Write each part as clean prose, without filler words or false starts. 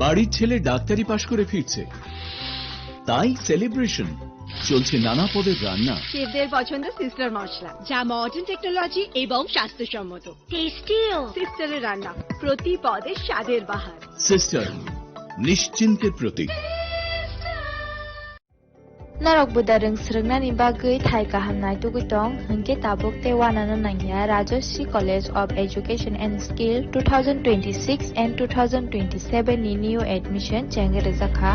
বাড়ির ছেলে ডাক্তারি পাশ করে ফিরছে, তাই সেলিব্রেশন চলছে নানা পদের রান্না। শেফদের পছন্দ সিস্টার মশলা, যা মডার্ন টেকনোলজি এবং স্বাস্থ্যসম্মত। টেস্টিও সিস্টারের রান্না, প্রতি পদে স্বাদের বাহার। Sister, নিশ্চিন্তের Pratik. Narok budareng srengna ni bagai thai kahamnai tugitong hengke tabuk te wanana nangya Rajoshi College of Education and Skill 2026 and 2027 ni new admission chengere zakha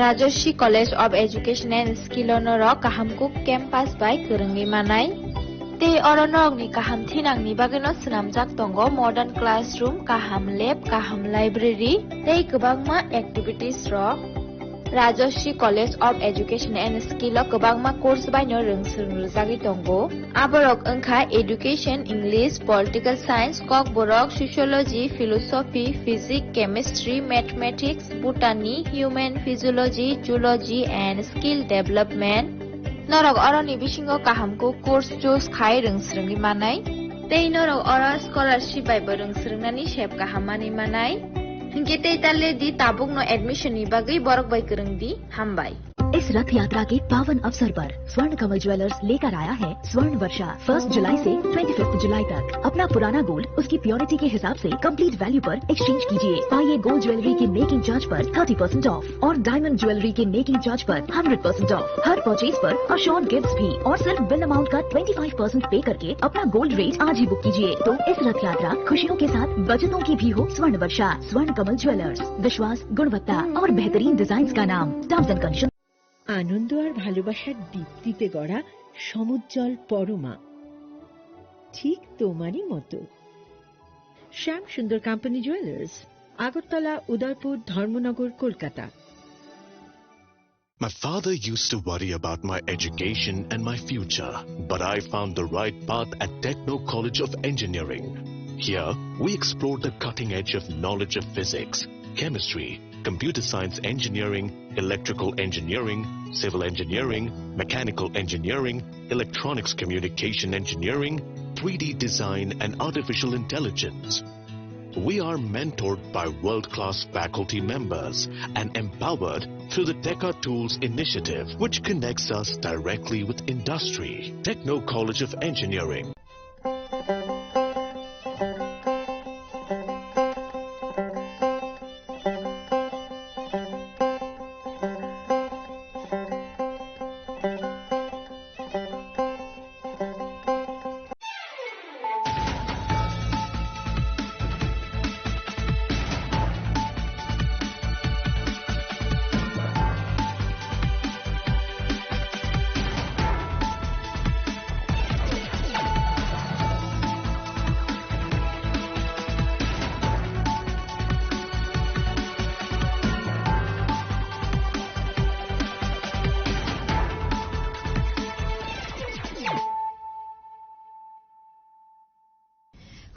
Rajoshi College of Education and Skill onoro kahamkuk campus by kerengi manai te oronok ni kaham thinang ni bagino snamjak tongo modern classroom, kaham lab, kaham library tei kwbangma activities ro Rajoshi College of Education and Skill o kwbangma course baino rongsrungjagi tongo. Aborok wngkha Education, English, Political Science, Kokborok, Sociology, Philosophy, Physics, Chemistry, Mathematics, Botany, Human Physiology, Zoology and Skill Development. Norok oroni bisingo kahamko course choose khai rongsrungi manai. Tei norok oro scholarship bai bo rongsrungnani shep kahamani manai. Hingke talle di tabuk no admission ni bagai borok bai kereng di hambai. इस रथ यात्रा के पावन अवसर पर स्वर्ण कमल jewellers लेकर आया है स्वर्ण वर्षा 1 जुलाई से 25 जुलाई तक। अपना पुराना गोल्ड उसकी प्योरिटी के हिसाब से कंप्लीट वैल्यू पर एक्सचेंज कीजिए। पाइए गोल्ड ज्वेलरी की मेकिंग चार्ज पर 30% ऑफ और डायमंड ज्वेलरी के मेकिंग चार्ज पर 100% ऑफ। हर परचेज पर अशोर्ड गिफ्ट्स भी और सिर्फ बिल अमाउंट का 25% पे करके अपना गोल्ड रेट आज ही बुक कीजिए। तो इस रथ यात्रा खुशियों के साथ बचतों की भी हो। स्वर्ण वर्षा, स्वर्ण कमल ज्वेलर्स, विश्वास, गुणवत्ता और बेहतरीन डिजाइन का नाम। Terms and conditions. আনন্দ আর ভালোবাসার দীপ্তিতে গড়া সমুজ্জ্বল পরমা, ঠিক তোমারই মতো। শ্যাম সুন্দর company jewellers, Agartala, Udaipur, Dharmanagar, Kolkata. My father used to worry about my education and my future, but I found the right path at Techno College of Engineering. Here, we explored the cutting edge of knowledge of physics, chemistry, computer science engineering, electrical engineering, civil engineering, mechanical engineering, electronics communication engineering, 3D design and artificial intelligence. We are mentored by world-class faculty members and empowered through the Teka Tools initiative, which connects us directly with industry. Techno College of Engineering.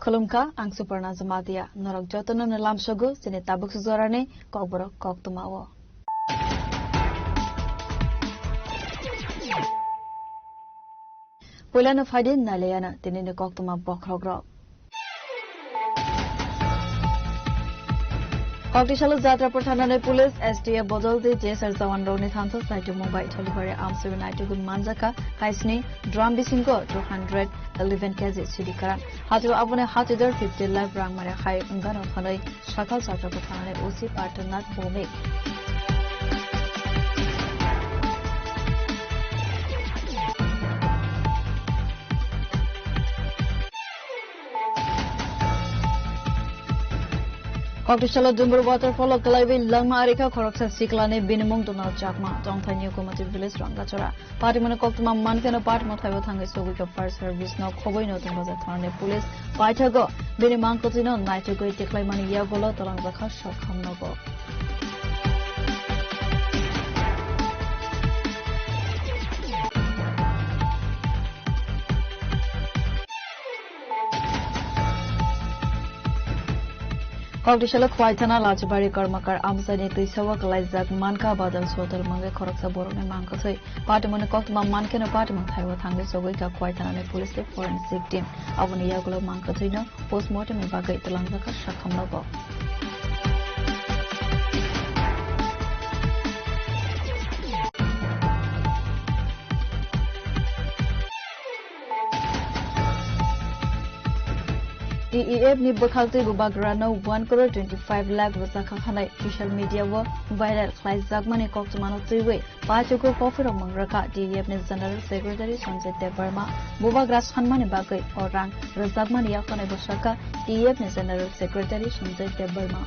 Khulumka ang Suparna Zamadia norok jotono nalam shogo sine tabuk suzorane kokborok koktumawo. Pulana faidin naleyana tinine koktuma bokrogrok. Koktishalu Jatra Prathanane Police SDF Bodoldi JSR Zawan Roni Thanto Saito Mumbai Tolibare Arms United Gun Manjaka Kaisni Drum Bisingo 211 kg Sidikaran Hatu Abune Hatidar 50 live rang Mare Khai Ungano Hanoi Shakal Jatra Prathanane OC Partanat Bomik Koktishala Dumbur Waterfall of Kalaivi Langma Arika Koroksa Siklane Binimung Donald Jakma Dongtani Komative Village Rangachora Partimana Koktuma Mankano Partmo Taiwatanga Sogika Fire Service no Koboi no Tangazatane Police Paitago Binimankotino Naitogo Tiklaimani Yagolo Talangaka Shakhamnogo Koktishala Kwaitana Lajabari Karmakar Amsani Tisawa Kalaisak Manka Badal Sotar Manga Koroksa Borone Mankasai Partimana Koktuma Mankano Partiman Taiwa Tanga Sogika Kwaitana Police Forensic Team Avani Yagulo Mankatino Postmortem Bagai Talangaka Shakamnogo TEF ni bakhalti bubagrano 1 crore 25 lakh rosakha khanai social media wo viral khlai zakmani koktumano tiwe pachoko profit mangraka TEF ni general secretary Sanjay Devarma bubagra sanmani bagai orang razakmani yakhanai bosaka TEF ni general secretary Sanjay Devarma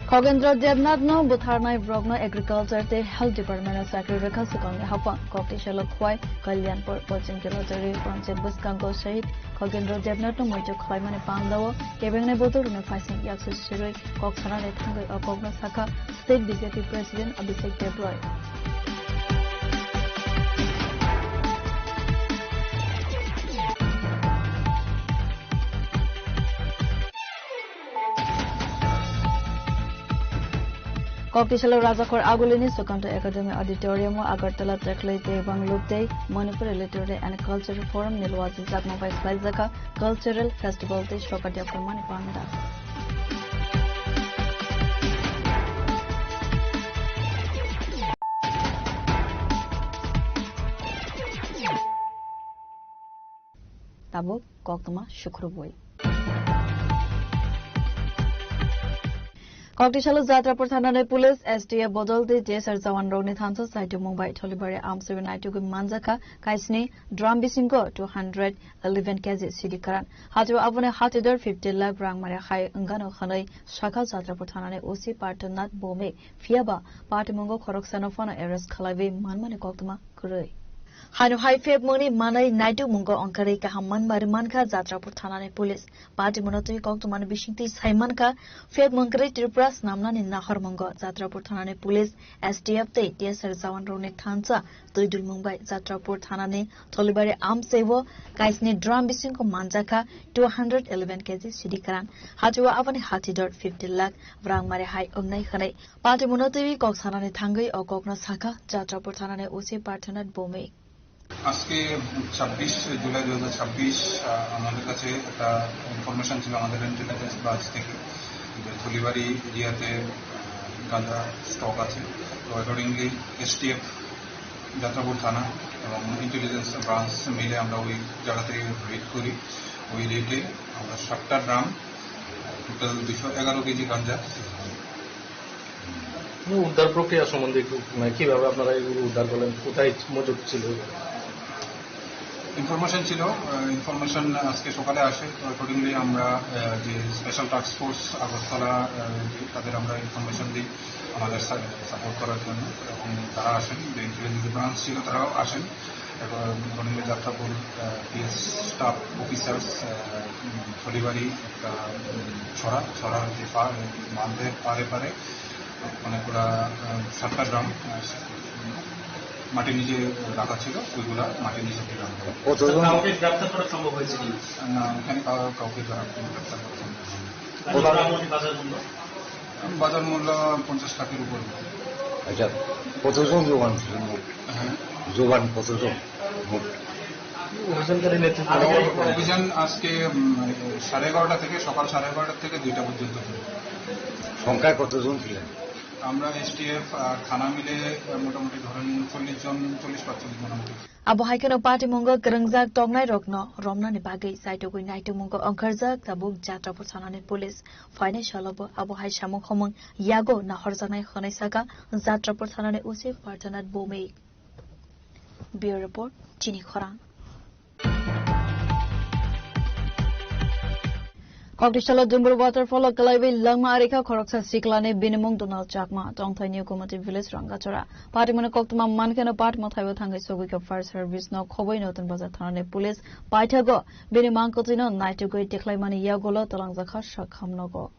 Khogendra Devnath no Butharnai Brogno Agriculture te Health Department Secretary Rekha Sukang Hapa Kokti Shalokhwai Kalyanpur Pochin Kilotari Panchayat Buskango Shahid Khogendra Devnath no Mojo Khwaimani Pangdawo Kebengne Botor ne Faising Yaksu Shiroi Koksana ne Thangai Okogno Saka State BJP President Abhishek Debroy Koktisalo Rajakor Agulini Sukanto Academy Auditorium Agartala Teklete Banglupte Manipur Literary and Cultural Forum Nilwazi Zakma Vice Laizaka Cultural Festival Te Shokadya Kurmani Panda Tabuk Koktuma Shukruboi Koktisalo Jatrapur Thanane Police STF Bodolde Jesar Jawan Rogni Thansa Saito Mumbai Tholibare Arms 792 Manjaka Kaisni Drum Bisingo 211 kg Sidikaran Hatu Abune Hatidor 50 lakh rang Mare Khai Ngano Khanai Shaka Jatrapur Thanane OC Partonat Bome Fiaba Patimungo Khoroksanophone arrest Khalavi Manmane Koktuma Kuroi Hanu High Feb Moni Manai Naitu Mungo Ankare Kahaman Marimanka Jatrapur Thanane Police Party Monotoi Koktuman Bishinti Saimanka Feb Mongkare Tripras Namna in Nahar Mungo Jatrapur Thanane Police STF Te Desar Jawan Rone Thansa Toidul Mumbai Jatrapur Thanane Tholibare Arm Sevo Kaisni Drum Bisinko Manjaka 211 kg Sidikaran Hatua Avani Hatidor 50 lakh Vrang Mare High Omnai Khane Party Monotoi Koksanane Thangai or Kokno Saka Jatrapur Thanane OC Partonat Bome আজকে 26 জুলাই 2026 আমাদের কাছে একটা information ছিল আমাদের intelligence branch থেকে যে থলিবাড়ি এরিয়াতে গাঁজা স্টক আছে তো অ্যাকর্ডিংলি এসটিএফ যাত্রাপুর থানা এবং ইন্টেলিজেন্স ব্রাঞ্চ মিলে আমরা ওই জায়গা থেকে রেড করি ওই রেটে আমরা 7টা ড্রাম টোটাল 211 কেজি গাঁজা উদ্ধার প্রক্রিয়া সম্বন্ধে একটু কিভাবে আপনারা এগুলো উদ্ধার করলেন কোথায় মজুদ ছিল ইনফরমেশন ছিল ইনফরমেশন আজকে সকালে আসে তো অ্যাকর্ডিংলি আমরা যে স্পেশাল টাস্ক ফোর্স আগরতলা তাদের আমরা ইনফরমেশন দিই আমাদের সাপোর্ট করার জন্য এবং তারা আসেন যে ইন্টেলিজেন্স ব্রাঞ্চ ছিল তারাও আসেন accordingly Jatrapur PS staff officers Thalibari একটা ছড়ার যে বাঁধের পারে পারে অনেকগুলা 7টা ড্রাম মাটির নিচে রাখা ছিল ওইগুলা মাটির নিচে থেকে গ্রেপ্তার করা সম্ভব হয়েছে না এখানে কাউকে গ্রেপ্তার করা সম্ভব বাজার মূল্য 50 লাখের উপর আচ্ছা কতজন জোগান জোগান কতজন অভিযান আজকে 11:30 থেকে সকাল 11:30 থেকে 2টা পর্যন্ত সংখ্যায় কতজন ছিলেন আমরা এসটিএফ আর থানা মিলে মোটামুটি ধরেন 40 জন 40-45 মোটামুটি Abo Haikano Party Mungo Grangjak Tongnai Rokno Romna ni Bagai Saito Gui Naitu Mungo Onkarjak Tabuk Jatrapur Thanane Police Financial Abo Hai Shamuk Homong Yago Nahorjanai Khonai Saka Jatrapur Thanane Usi Partanat Bome Bureau Report Chini Khorang Koktisalo Dumbur Waterfall Kalaiwi Langma Arika Khoroksa Siklane Binimung Donald Chakma Tongthai New Community Village Rangachora Party Mona Koktuma Mankano Part Mothaiwa Thangai Sogika Fire Service no Khoboi Notun Bazar Thanane Police Paithago Binimang Kotino Naitugoi Teklai Mani Yagolo Talangzakha Shakhamnogo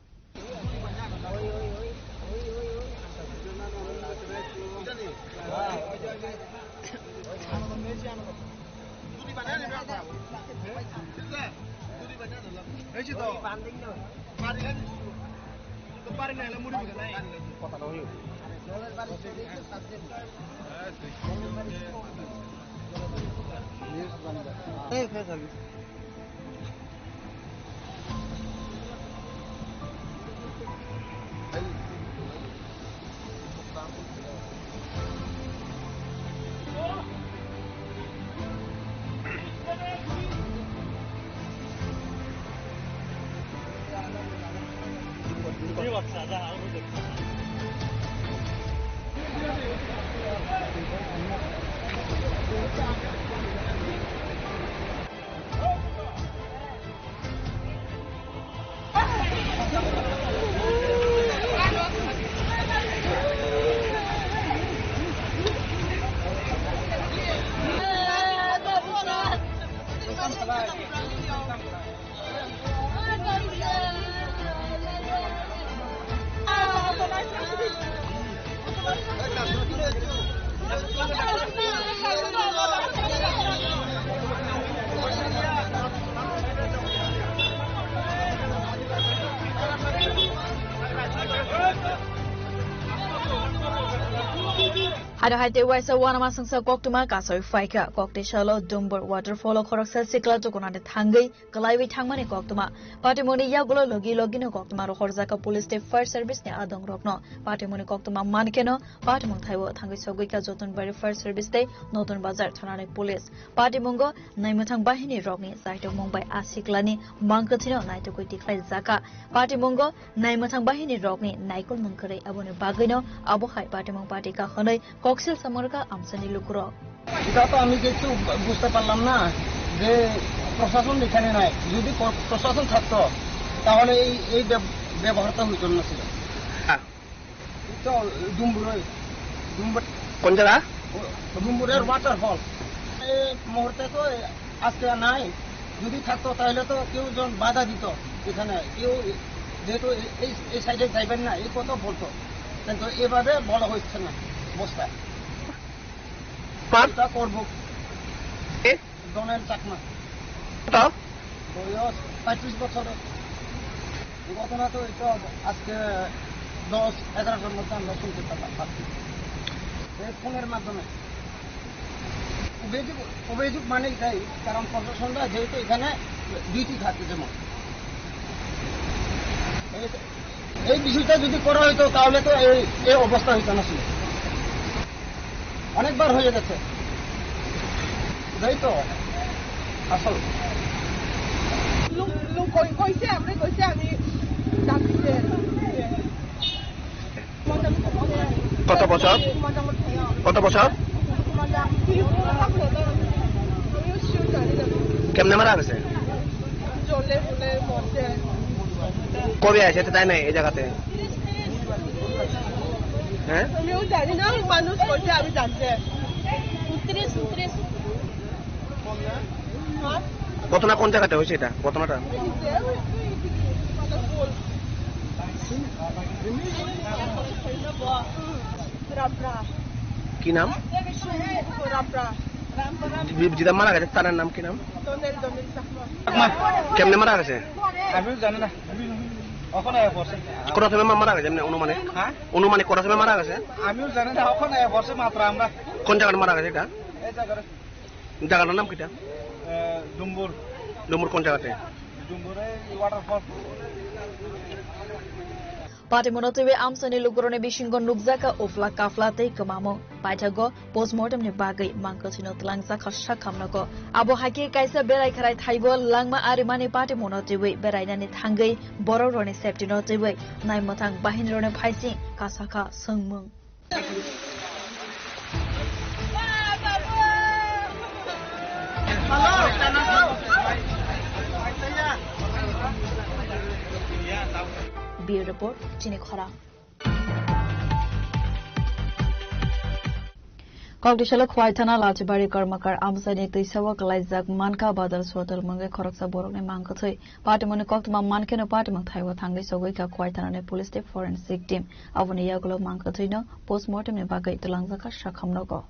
Ada haite waisa wana masangsa koktuma kasoi faika kokte shalo dumbur waterfall khoroksa sikla jokonade thangai kalaiwi thangmani koktuma patimoni yagulo logi no koktuma ro khorjaka police state fire service ne adong rokno patimoni koktuma mankeno patimong thaibo thangai sogoika joton bari fire service te notun bazar thanane police patimongo naimuthang bahini rokni saito mumbai asiklani mangkathino naito koi tiklai jaka patimongo naimuthang bahini rokni naikol mangkare abone bagino abohai patimong patika khonai কক্সেল সামরকা আমসানি লুকুর এটা তো আমি কিছু বুঝতে পারলাম না যে প্রশাসন এখানে নাই যদি প্রশাসন থাকতো তাহলে এই ব্যবহারটা হইতো না ছিল তো ডুম্বুর কোন জায়গা ডুম্বুরের ওয়াটারফল এই মুহূর্তে তো আজকে নাই যদি থাকতো তাহলে তো কেউ জন বাধা দিত এখানে কেউ যেহেতু এই সাইডে যাইবেন না এই কথা বলতো কিন্তু এভাবে বলা হচ্ছে না অবস্থায় পাঁচটা করবো জনের চাকমা বয়স 35 বছরের ঘটনা তো এটা আজকে 10-11টার মধ্যে আমরা শুনতে পারলাম ফোনের মাধ্যমে অভিযোগ মানে এটাই কারণ প্রশাসনরা যেহেতু এখানে ডিউটি থাকে যেমন এই বিষয়টা যদি করা হইতো তাহলে তো এই অবস্থা হইতো না ছিল অনেকবার হয়ে গেছে তাই তো আসল কইছে আমি কত বছর কেমনে মারা গেছে কবে আছে তাই নাই এই জায়গাতে হ্যাঁ আমিও জানি না মানুষ বলছে আমি জানতে ঘটনা কোন জায়গাতে হয়েছে এটা ঘটনাটা কি নাম যেটা মারা গেছে তার নাম কি নাম কেমনে মারা গেছে আমিও জানি না কটা সময় মারা গেছে অনুমানে কটা সময় মারা গেছে আমিও জানি না ওখানে বসে মাত্র আমরা কোন জায়গায় মারা গেছে এটা জায়গাটার নাম কিটা ডুম্বুর কোন জায়গাতে ডুম্বুরে waterfall Patimonotwe amsani lukurone bishingo nubzaka ofla kaflate kamamo paitago postmortem ne bagai mangkachino tlangsa khasha khamnago abo hake kaisa berai kharai thaibo langma arimani patimonotwe berainani thangai bororone septinotwe naimathang bahinrone phaisi kasaka sangmung Bureau Report, Chinikhara. Kogdishala khwaithana lachbari karmakar amsani teisawa kalaizak manka badal sotal mangai khoroksa borokne mangkathai patimone koktma mankeno patimang thaiwa thangai sogoi ka khwaithana ne police state forensic team avoni yagulo mangkathaino postmortem ne bagai tulangjaka shakhamnogo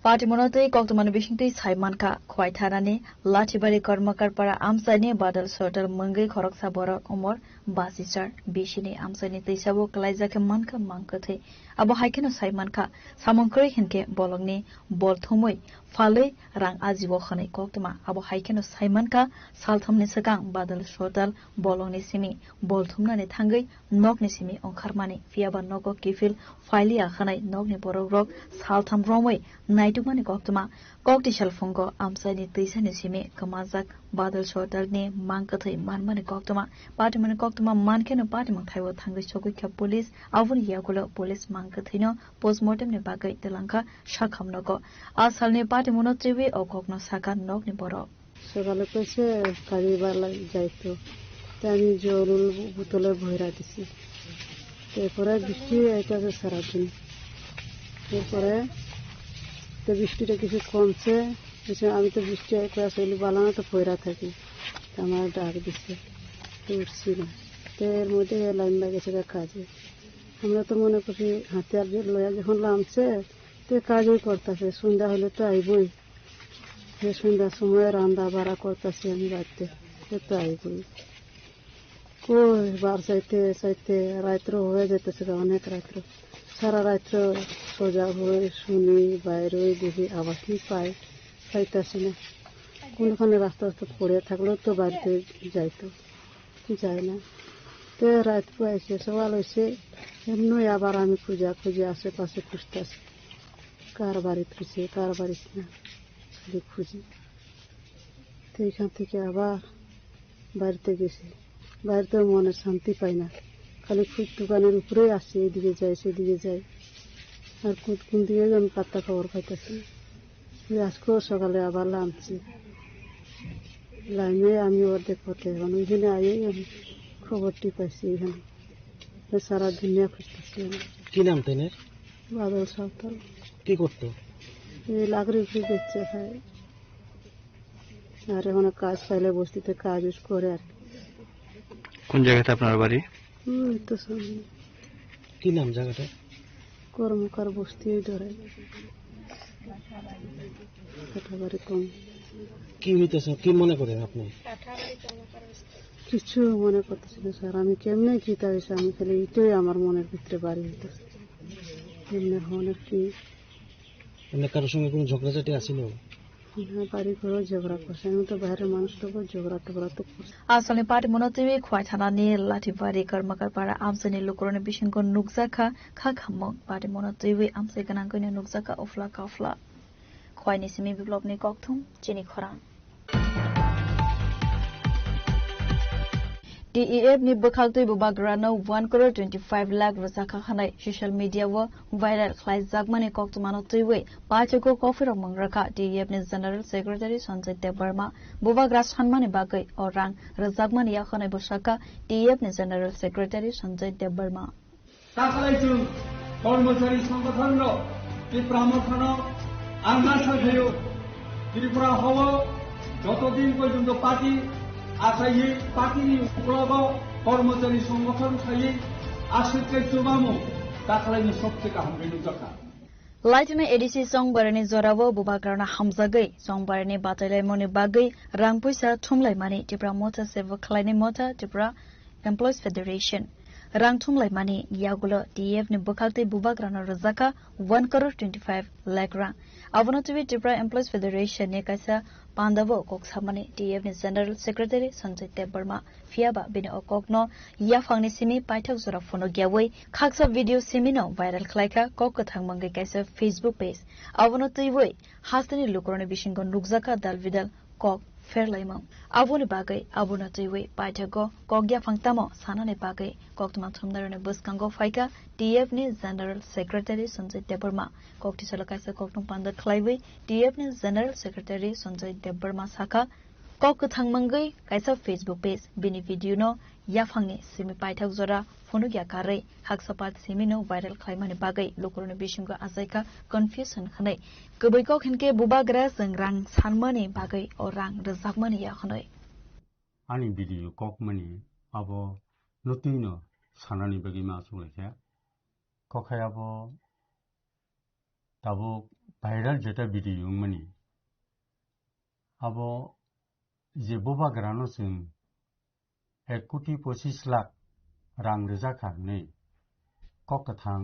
Patimonotei koktmani bishingtei saimanka khwaithanani lachibari karmakar para amsani badal sotal mangai khoroksa borok umor 22 bishini amsani teisawo kalaizak manka mangkathai abo haikeno saimanka samongkri hinke bolongni bolthomoi falei rang ajibo khane koktma abo haikeno saimanka salthamni sakang badal sotal bolongni simi bolthumnani thangai nokni simi ongkharmani fiaba nogo kifil failia khanai nokni borok rok saltham romoi naitumani koktma kokti shalfongo amsani teisani simi kamazak badal sotal ni mangkathai manmani koktma patimani koktma mankeno patimang thaiwo thangai chogoi police avuni yagulo police mangkathino postmortem ne bagai telangka shakhamnogo asalni patimonotrewi okokno saka nokni borok সকালে কইছে কারিবার যাইতো আমি জরুল বোতলে ভরা দিছি তারপরে বৃষ্টি আইতাছে সারাদিন তারপরে তো বৃষ্টিটা কিছু কমছে আমি তো বৃষ্টি ক্লাস হইলে বালানো তো ভরা থাকি আমার ডাক দিচ্ছে তো উঠছি না তো এর মধ্যে লাইন লাগেছে কাজে আমরা তো মনে করছি হাতে আর লয়া যখন নামছে তো কাজই করতেছে সন্ধ্যা হলে তো আইবই সন্ধ্যার সময় রান্না বাড়া করতেছি আমি বাড়িতে তো আইবই কই বার চাইতে চাইতে রাত্র হয়ে যেতেছে অনেক রাত্র সারা রাত্র সজাগ হয়ে শুনি বাইরে দেখি আওয়াজ পাইতাছি না কোনখানে রাস্তা পড়ে থাকলেও তো বাড়িতে যাইতো যায় না তো রাত এসে সকাল হয়েছে এমনি আবার আমি খুঁজে আশেপাশে খুঁজতেছি কার বাড়ি খুঁজে কার বাড়ি না খুঁজি তো এইখান থেকে আবার বাড়িতে গেছি বাড়িতে মনে শান্তি পাই না খালি খুব দোকানের উপরেই আসি এদিকে যাই সেদিকে যাই আর কোন দিকে আমি পাত্তা খবর পাইতেছি আজকেও সকালে আবার লামছি লাইনে আমি অর্ধেক পথে এখন ওইখানে আইয়ে আমি খবরটি পাইছি এখানে সারা দুনিয়া খুঁজতেছি আমি কি নাম তেনের বাদল সাঁওতাল কি করতো এই লাকড়ি বেচছে খায় আর এখন কাজ পাইলে বস্তিতে কাজ করে আর কোন জায়গাতে আপনার বাড়ি তো সামনে কি নাম জায়গাটা কর্মকার বস্তি ধরে বাড়ি কম কি হইতেছে কি মনে করেন আপনি কিছু মনে করতেছি না স্যার আমি কেমনে গীতা হয়েছে আমি খালি এটাই আমার মনের ভিতরে বাড়ি হইতেছে কেমনে হনের কি কারোর সঙ্গে কোনো ঝগড়াঝাটি আসিল বাড়ি ঘরেও ঝগড়া করছে আমি তো বাইরের মানুষটাকে ঝগড়া টগড়া তো করছে আসলে পার্টি মনতিবি খোয়াই থানাनि लाठीबारि कर्मकारपारा आमसानि लुकरनि बिसिंखौ नुकजाखा खाखामक पार्टी मनतिबि आमसाइ गोनांखौनो नुकजाखा अफ्ला काफ्ला खवाइनि सिमि बिप्लबनि ककथुम चिनि खरां DEF ni bakhaltui bubagrano 1 crore 25 lakh rosaka khanai social media wo viral khlai jagmani koktumano tuiwe pachako kofirok mangraka DEF ni general secretary Sanjay Debarma bubagra sanmani bagai orang rajagmani ya khanai bosaka DEF ni general secretary Sanjay Debarma তাছাড়াইছু কর্মচারী সংগঠন ত্রিপুরামখান আন্না সাথেও ত্রিপুরা হব যতদিন পর্যন্ত party আসাই পার্টিনি উপলব কর্মচারী সংগঠন সাই আশিকে চুবামু তাছাড়াইনি সবথেকে হামবেনু জকা Laitina edisi songbarani zorawo bubagrana hamzagai songbarani batailaimoni bagai rangpuisa thumlaimani Tripura Motor Seva Khlaini Mota Tripura Employees Federation rang thumlaimani yagulo DEF ni bukhalti bubagrana rajaka 1 crore 25 lakh rang abonotibi Tripura Employees Federation ni kaisa pandavo koksamani DEF ni General Secretary Sanjay Debarma fiaba bini okokno yafangni simi paithak zora phono gyawai khaksa video simino viral khlaika kokkathang mangai kaisa Facebook page abonotibi hastani lukoroni bishingo nukjaka dalvidal kok fairlaimang aboni bagai abonotibi paithako kokya phangtamo sanane bagai koktuma thumdarone buskango faika DEF ni General Secretary Sanjay Debarma kokti salakaisa koktum panda khlaibai DEF ni General Secretary Sanjay Debarma saka kokkathang mangai kaisa Facebook page bini video no yafangni simi paithak zora phonugya karai haksapat simino viral khlaimani bagai lokoroni bishingo ajaika confusion khanai gobaikok hinke bubagra jengrang sanmani bagai orang rajagmani ya khanai ani video kokmani abo notino sanani bagi masulaikha kokhayabo tabo viral jeta video mani abo je bubagrano sing 1 কোটি 25 লাখ রাং রেজাখারनै ককথাং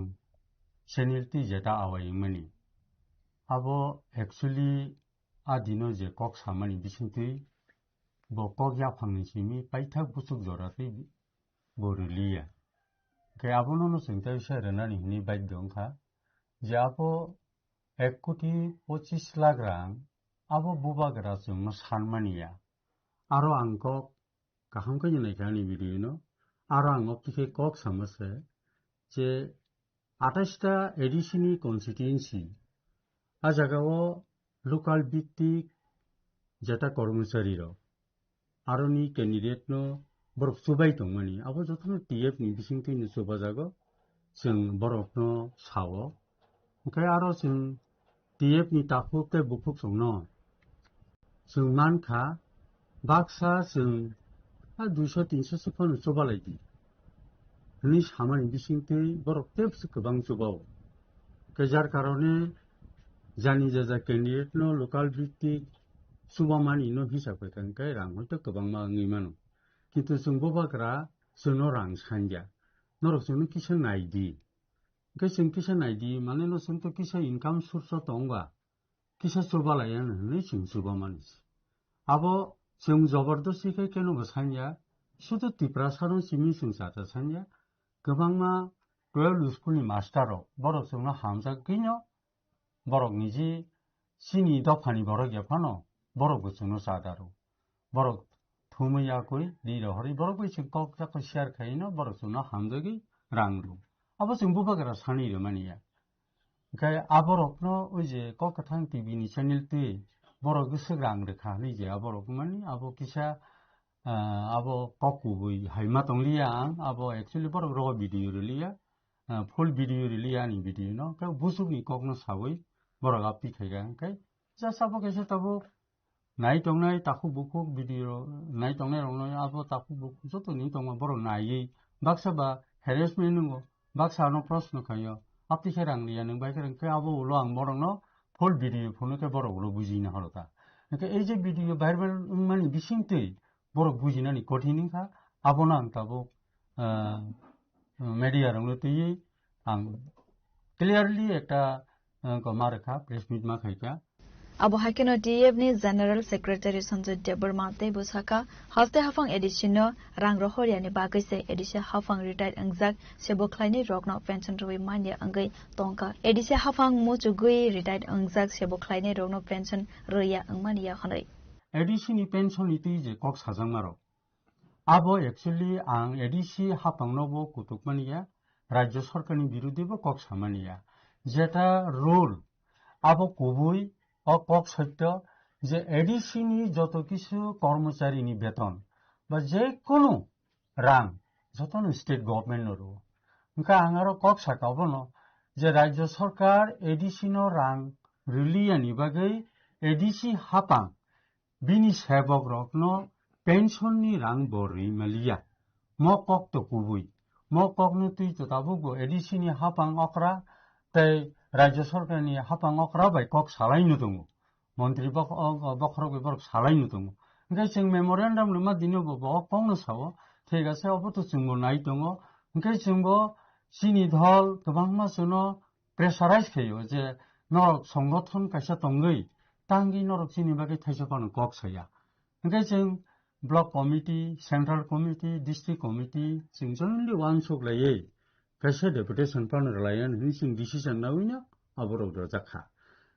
সেনিলতি যেটা আওয়াইমনি আবো actually আদিনো যে cock সামানি বিসিংতি ব ককয়া ফাংনিসিমি পাইথাক বুসুক জরাতে বরলিয়া কে আবননো সিংতা সেরনানি নি বাইদংখা যে আবো 1 কোটি 25 লাখ রাং আবো বুবাগরা সম সানমানিয়া আরো আংকক kaham kanya na kani video no arang optike kok samase je 28 ta edisioni constituency a jagao local ভিত্তিক jeta kormachari ro aroni candidate no borok subai tongmani abo jotno TF ni bisingti ni suba jago jeng borok no sawo okai aro jeng TF ni tapuk te bukuk songno jeng mankha baksa jeng 200-300 스푼을 쏘발라야지. 그니 사만이 비싱때 버럭 텝스 그방 쏘바오. 그जार কারণে জানি যা candidate no local ভিত্তিক সুবামানি no হিসাবে কানকাই রাং হয়তো गोबां মানো কিন্তু जों बबाग्रा जोंनो रां सानजा नरक जोंनो किसु नायदि cái sinh kisa này đi mà nên nó sinh to kisa income source tonga kisa soba lại anh nên sinh soba manis abo sinh जबरदस्ती cái nó mà sanya sudah tiprasaron simin sinh sata sanya 그방 마 12 스쿨이 마스터로 버럭 성나 함자 그녀 버럭 니지 신이 더 파니 버럭 옆하노 버럭 부스노 사다로 버럭 투무야 거이 리더 허리 버럭 부스 꼭 잡고 시알 카이노 버럭 성나 함자기 랑루 아버 정부바가라 산이 이러만이야 그러니까 아버럭노 이제 꼭 같은 TV니 채널 때 버럭 스랑르 카니 이제 아버럭만이 아버 기사 아버 꼭구의 할마동리야 아버 액츄얼리 버럭 로고 비디오를 리야 full video liya ni video no ka busuk ni kok no sawai bora ga pi khaiga kai ja sabo kaise tabo nai tong nai takhu bukuk video nai tong nai rong no abo takhu buk joto ni tong bora nai baksa ba harassment ngo baksa no prashno khayo apti kherang liya nang bai kherang ka abo ulo ang borong no full video phone ke bora ulo buji na harota ka ei je video viral mani bisingte bora buji na ni kothin kha abo na ang tabo media rong ti ang clearly ekta komar kha press meet ma khaika abo hakeno DF ni general secretary Sanjay Debarma te busaka haste hafang edition no rang rohoria ni bagai se edition hafang retired angjak sebo khlaini rokno pension roi mania angai tongka edition hafang mu chugui retired angjak sebo khlaini rokno pension roya angmania khanai edition ni pension ni ti je kok sajang maro abo actually ang edisi hapangnobo kutukmaniya rajya sarkarni biruddhebo kok samaniya jeta rule abo kubui o kok satya je edisi ni joto kisu kormachari ni beton ba je kono rang joto no state government no unka angaro kok sakabono je rajya sarkar edisi no rang riliya ni bagai edisi hapang bini sebok rokno pension ni rang bori malia mo kok to kubui mo kok nu tui to tabugo edisi ni hapang okra te rajya sarkar ni hapang okra bai kok salai nu dungu mantri bok bokhro be bok salai nu dungu ngai sing memorandum luma dinu bo kong no sawo thega se oboto chungbo nai dungu ngai chungbo sini dhol gobang ma suno pressurize kheyo je norok সংগঠন kaisa tongai tangi norok sini bagai thaisa kono kok saya ngai chung block committee, central committee, district committee, sing only one sok laye. Kaise deputation panel layan ni sing decision na winya aboro jakha.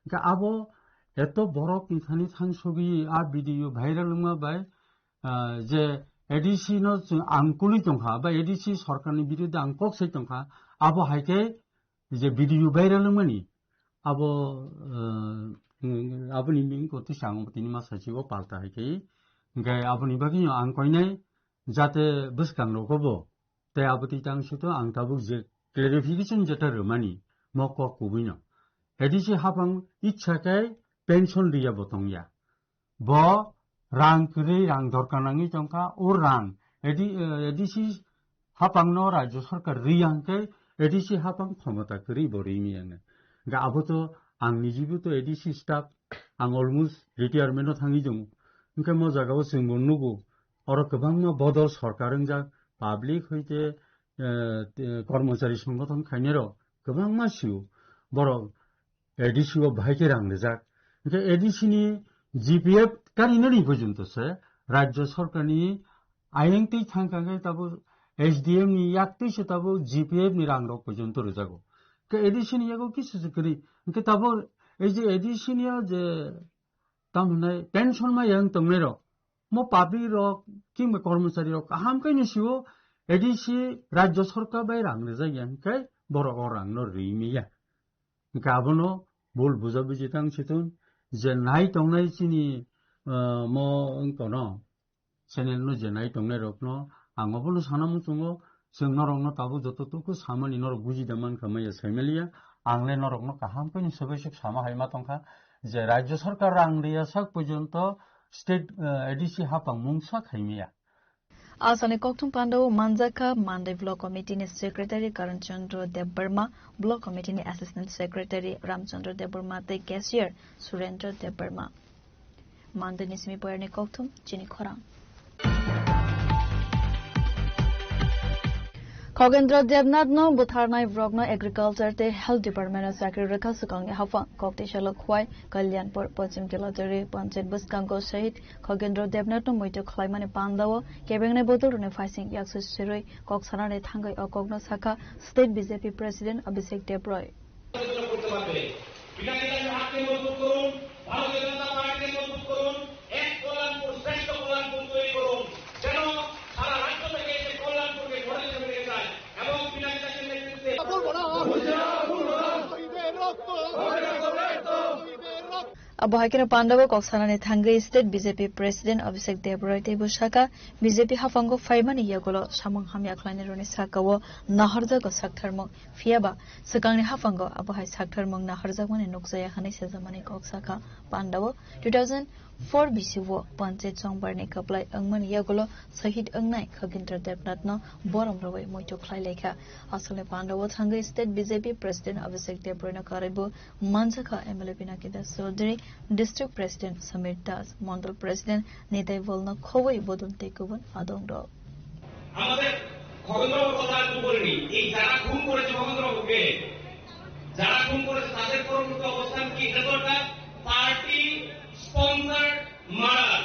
Ka abo eto borok ni thani thang sogi a video viral ma bai je ADC no angkuli tongha ba ADC sarkarni biruddhe angkok sei tongha abo haike je video viral mani abo aboni ming ko ti sangoptini ma sachibo palta haike Ngai aboni bagi ang koine jate buskang rokobo te aboti tang sito ang tabu je clarification jeta romani moko kubino edisi hapang ichhakai pension riya botongya bo rang kri rang dorkanangi tongka o rang edisi hapang no rajya sarkar riyang ke edisi hapang khamata kri borimi ane ga aboto ang nijibu to edisi staff ang almost retirement no thangi jong Nka mo jagao singbo nugu oro kobangma bodol sarkarang jak public hoite kormachari সংগঠন khainero kobangma siu borok ADC o bhaike rang rejak nka ADC ni GPF karinori porjonto se rajya sarkarni aingti thangkangai tabo SDM ni yaktei se tabo GPF ni rang rok porjonto rejago ke ADC ni yago kisu kri nka tabo ei je ADC ni je tamnai pension ma yang tongnero mo public rok kimba kormachari rok aham kaini siwo ADC rajya sarkar bai rang reja yang kai borok rang no rimiya gabono bol bujabuji tang chitun je nai tongnai chini mo kono channel no je nai tongnai rok no angobono sanamu chungo sengnorok no tabu joto tuku samani norok buji daman kamaya saimeliya angle norok no kaham kaini sobesik sama haima tongkha যে রাজ্য সরকার রাং রিয়া সাক পর্যন্ত state ADC হাপাং মুংসা খাইমিয়া Asane Koktum Pando Manjaka Mandai Block Committee ni Secretary Karan Chandra Debarma Block Committee ni Assistant Secretary Ramchandra Debarma te Cashier Surendra Debarma Mandai ni Simi Poyar ni Koktum Chini Khorang Khogendra Devnath no Butharnai Vrogno Agriculture te Health Department Sakri Rekha Sukang Hafa Kokti Shalok Khwai Kalyanpur Pachim Tilatari Panchet Buskango Shahid Khogendra Devnath no Moito Khlaimane Pandawo Kebengne Botul ne Facing Yaksu Siroi Koksana ne Thangai Okogno Saka State BJP President Abhishek Debroy Abahakina Pandawa Koksana Thangai State BJP President Abhishek Debroy Tebusaka BJP Hafango Faimani Yagolo Samang Hamya Klanironi Sakawo Naharja go Saktharmong Fiaba Sakangni Hafango Abahai Saktharmong Naharja Mane Nokzaya Hani Sezamani Koksaka Pandawa 2004 BCW Panchet Songbarni Kaplai Angman Yagolo Sahid Angnai Khogendra Devnath no Borom Rawai Moito Khlai Lekha Asale Pandawa Thangai State BJP President Abhishek Debroy no Karibu Manjaka MLA Pinakida Chaudhary District President Samir Das, Mandal President Netai Volna Khowai Bodon Tekubun Adongdo. আমাদের খগেন্দ্রবাবুর কথা একটু বলিনি এই যারা খুন করেছে খগেন্দ্রবাবুকে যারা খুন করেছে তাদের পরবর্তী অবস্থান কি এটা তো একটা পার্টি স্পন্সর্ড মার্ডার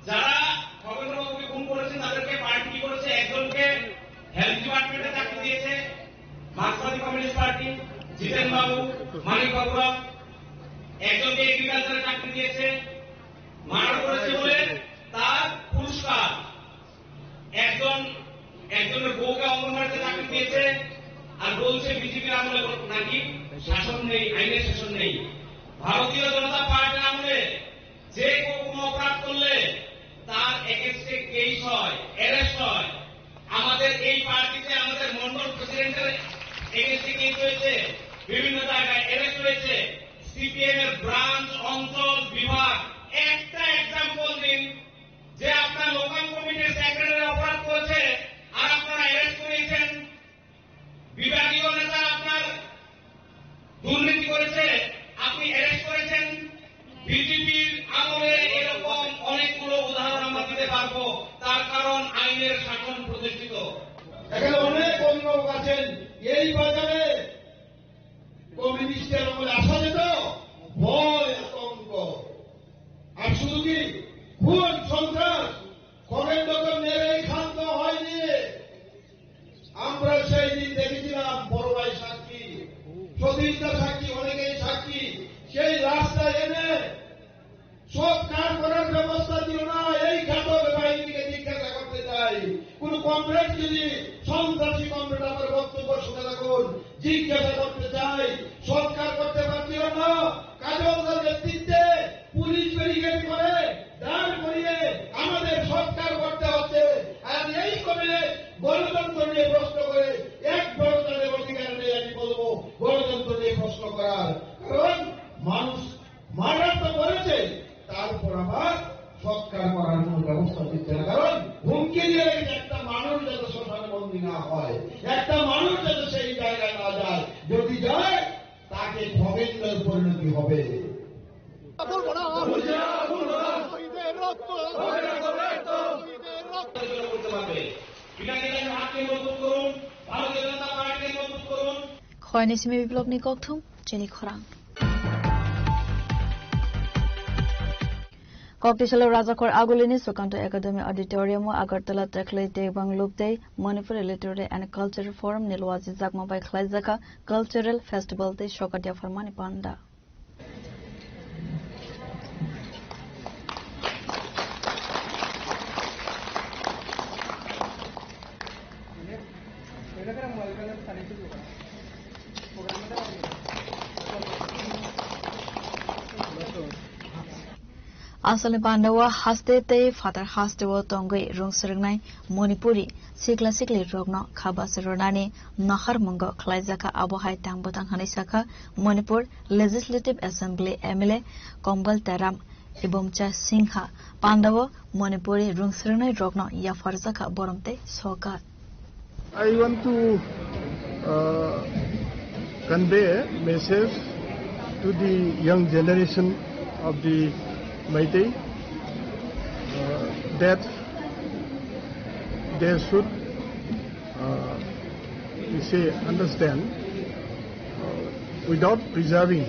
যারা খগেন্দ্রবাবুকে খুন করেছে তাদেরকে পার্টি কি করেছে একজনকে হেলথ ডিপার্টমেন্টে চাকরি দিয়েছে মার্কসবাদী কমিউনিস্ট পার্টি জিতেন বাবু মানিক বাবুরা একজনকে এগ্রিকালচারে চাকরি দিয়েছে মার্ডার করেছে বলে তার পুরস্কার একজনের বউকে অঙ্গনওয়াড়িতে চাকরি দিয়েছে আর বলছে বিজেপির আমলে নাকি শাসন নেই আইনের শাসন নেই ভারতীয় জনতা পার্টির আমলে যে কোনো অপরাধ করলে তার এগেইনস্টে কেস হয় অ্যারেস্ট হয় আমাদের এই পার্টিতে আমাদের মন্ডল প্রেসিডেন্টের এগেইনস্টে কেস হয়েছে বিভিন্ন জায়গায় অ্যারেস্ট হয়েছে সিপিএম এর ব্রাঞ্চ অঞ্চল বিভাগ একটা এক্সাম্পল দিন যে আপনার লোকাল কমিটির সেক্রেটারি অপরাধ করেছে আর আপনারা অ্যারেস্ট করেছেন বিভাগীয় নেতা আপনার দুর্নীতি করেছে আপনি অ্যারেস্ট করেছেন বিজেপির আমলে এরকম অনেকগুলো উদাহরণ আমরা দিতে পারবো তার কারণ আইনের শাসন প্রতিষ্ঠিত এখানে অনেক অভিভাবক আছেন এই বাজারে কমিউনিস্টের আমলে আসা যেত ভয় আতঙ্ক আর শুধু কি খুন সন্ত্রাস খগেন্দ্রকে মেরে ক্ষান্ত হয়নি আমরা সেই দিন দেখেছিলাম বড় ভাই সাক্ষী সতীর্থা সাক্ষী অনেকেই সাক্ষী সেই রাস্তায় এনে সব কাজ করার ব্যবস্থা ছিল না এই ঘাতক বাহিনীকে জিজ্ঞাসা করতে চাই কোন কমরেড যদি সন্ত্রাসী কমরেড আমার বক্তব্য শুনে থাকুন জিজ্ঞাসা করতে চাই সরকার করতে পারছিল না কাজলদার নেতৃত্বে পুলিশ ব্যারিকেড করে দাঁড় করিয়ে আমাদের সরকার করতে হচ্ছে আর এই করে গণতন্ত্র নিয়ে প্রশ্ন করে এক গণতন্ত্রের অধিকার নেই আমি বলবো গণতন্ত্র নিয়ে প্রশ্ন করার কারণ মানুষ মারার তো করেছে তারপর আবার সৎকার করার কোন ব্যবস্থা দিচ্ছে না কারণ হুমকি দিয়ে রেখেছে একটা মানুষ যাতে শ্মশান বন্দী না হয় একটা মানুষ যাতে সেই জায়গায় না যায় যদি যায় তাকে খগেন্দ্রের পরিণতি হবে খয়নিসিমে বিপ্লব নিকথুম চেনি খরাং Koktishala Razakor Agulini Sukanto Academy Auditorium Agartala Tekle Tegbang Lupte Manipur Literary and Cultural Forum Nilwazi Zakma by Klaizaka Cultural Festival Te Shokatia Farmani Panda Asale Pandawa Haste Te Father Hastewa Tongwe Rung Sernai Monipuri Sikla Sikli Rogno Khabas Ronani Nahar Mungo Klaizaka Abohai Tangbotang Hanisaka Manipur Legislative Assembly MLA Kombal Taram Ibomcha Singha Pandawa Manipuri Rung Sernai Rogno Yafarzaka Boromte Sokat I want to convey a message to the young generation of the Meitei that they should understand, without preserving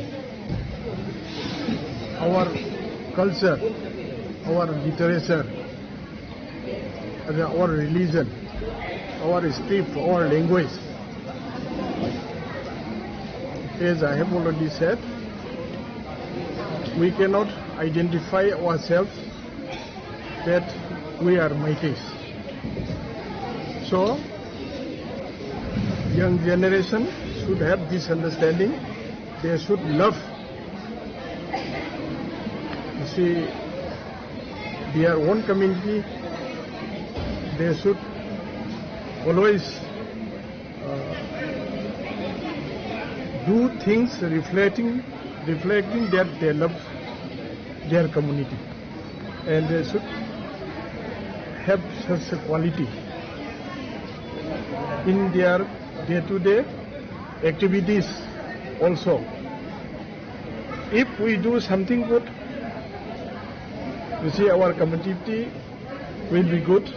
our culture, our literature, our religion, our script, our language, as I have already said, we cannot identify ourselves that we are Meiteis. So, young generation should have this understanding. They should love, their own community. They should always do things reflecting that they love their community, and they should have such a quality in their day-to-day activities also. If we do something good, our community will be good.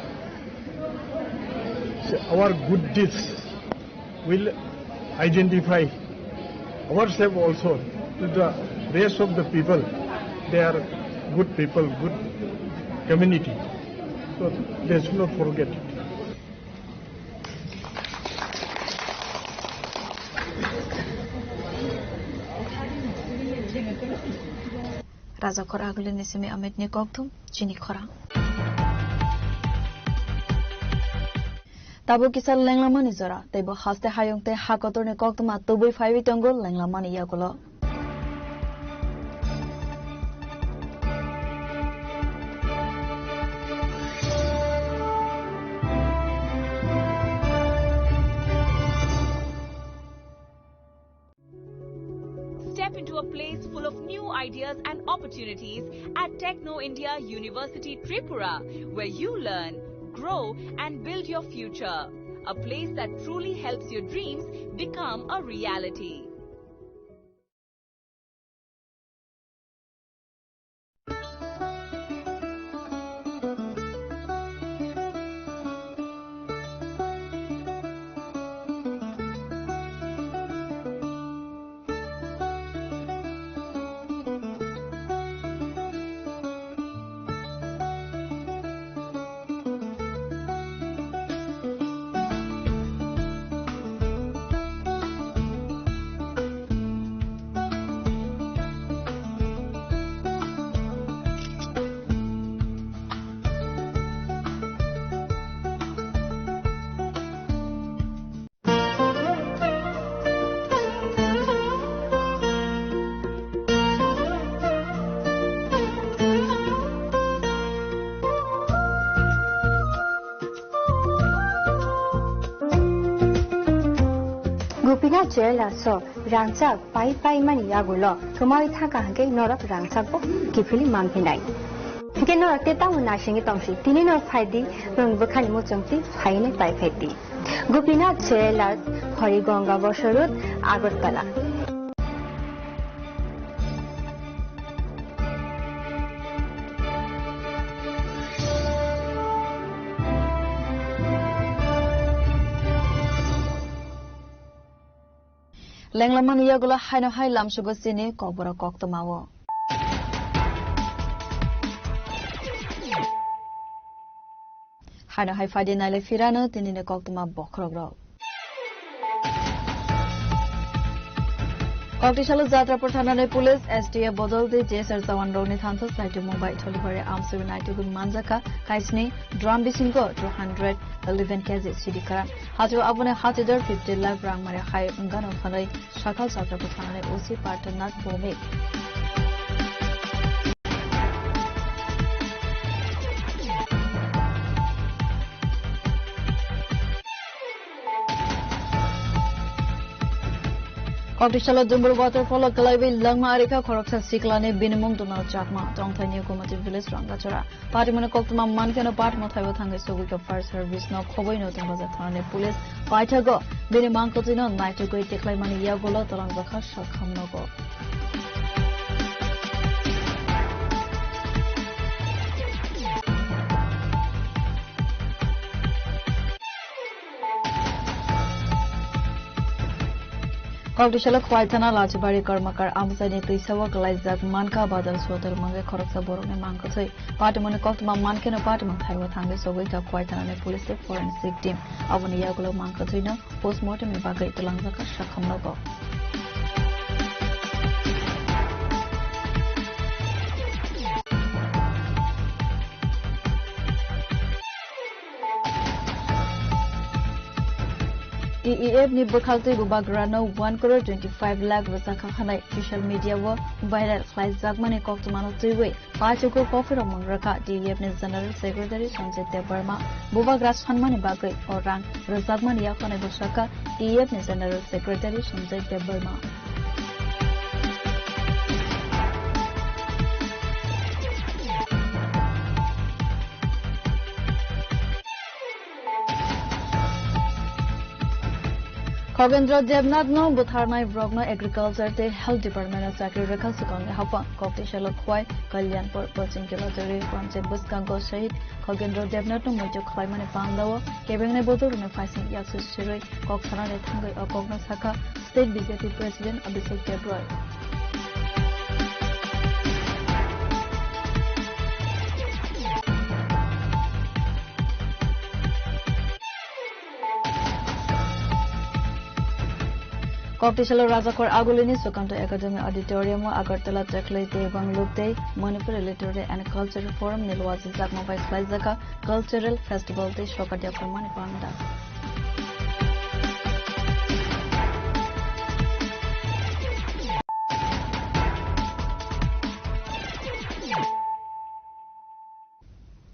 Our good deeds will identify ourselves also to the rest of the people. They are good people, good community. So they should not forget it. Raja Khora agule nisimi Amit ni kokthum chini khora. Tabo kisal lenglama ni zora tebo haste hayong te hakotor ni kokthum atubui 5 tongol lenglama ni yakulo. Step into a place full of new ideas and opportunities at Techno India University Tripura, where you learn, grow and build your future. A place that truly helps your dreams become a reality. Gupina Jela so Rangchak pai mani yagulo kumai thaka hanke norap Rangchak bo kifili mampinai ke norap te tamu na singi tongsi tini nor phaidi rong bukhani mo chongti phaine pai phaidi Gupina Jela Horigonga Bosorut Agartala Lenglaman yagulo haino hai lamsugo sini kobora koktomawo. Haino hai fadi naile firano tinine koktoma bokrogro. Koktishalu Jatra Prathanane Police SDA Bodoldi Jesar Zawan Roni Thanto Saito Mumbai Tholibare Arms United Gun Manjaka Kaisni Drum Bisingo 211 kg Sidikara Hatu Abune Hatidor 50 lakh rang mare hai ungan onfanai Shakal Jatra Prathanane OC Partner Bome Koktishala Dumbur Waterfall Kalaibi Langma Arika Koroksa Siklane Binimum Donald Chakma Dongthani Komati Village Rangachora Patimana Koktuma Mankana Part Mothaiwa Thanga Sogika Fire Service no Koboi no Tangaza Thane Police Paitago Binimankotino Naitago Teklaimani Yagolo Talangaka Shakhamnogo Kogdishala khwaitana lajbari karmakar amsani teisawa kalaizak manka badal sotar mangai khoroksa borone mangkathai patimone koktma mankena patimon thaiwa thangai sogoi ka khwaitana ne police forensic team aboni yagulo mangkathai na postmortem ni bagai telangjaka sakhamna ko TEF ni berkhaltui bubagrano 1 crore 25 lakh wasakha khanai social media wo viral khlai jagmani koktumano tuiwe pachuko profit among rakha TEF ni general secretary Sanjay Debarma bubagra sanmani bagai orang razagmani yakhane busaka TEF ni general secretary Sanjay Debarma Kogendra Devnath no Butharnai Vrogno Agriculture te Health Department of Sakri Rakhal Sukong Hapa Koktishala Khwai Kalyanpur Coaching Kilotari Pamche Buskango Shahid Kogendra Devnath no Mojo Khwaimane Pangdawa Kebengne Bodur ne Faising Yaksu Shirai Koksana ne Thangai Okogno Saka State BJP President Abhishek Debroy Koktishala Rajakor Agulini Sukanto Academy Auditorium Agartala Chaklaite Banglukte Manipur Literary and Cultural Forum Nilwazi Zakmavai Slaizaka Cultural Festival Te Shokadya Kumani Panda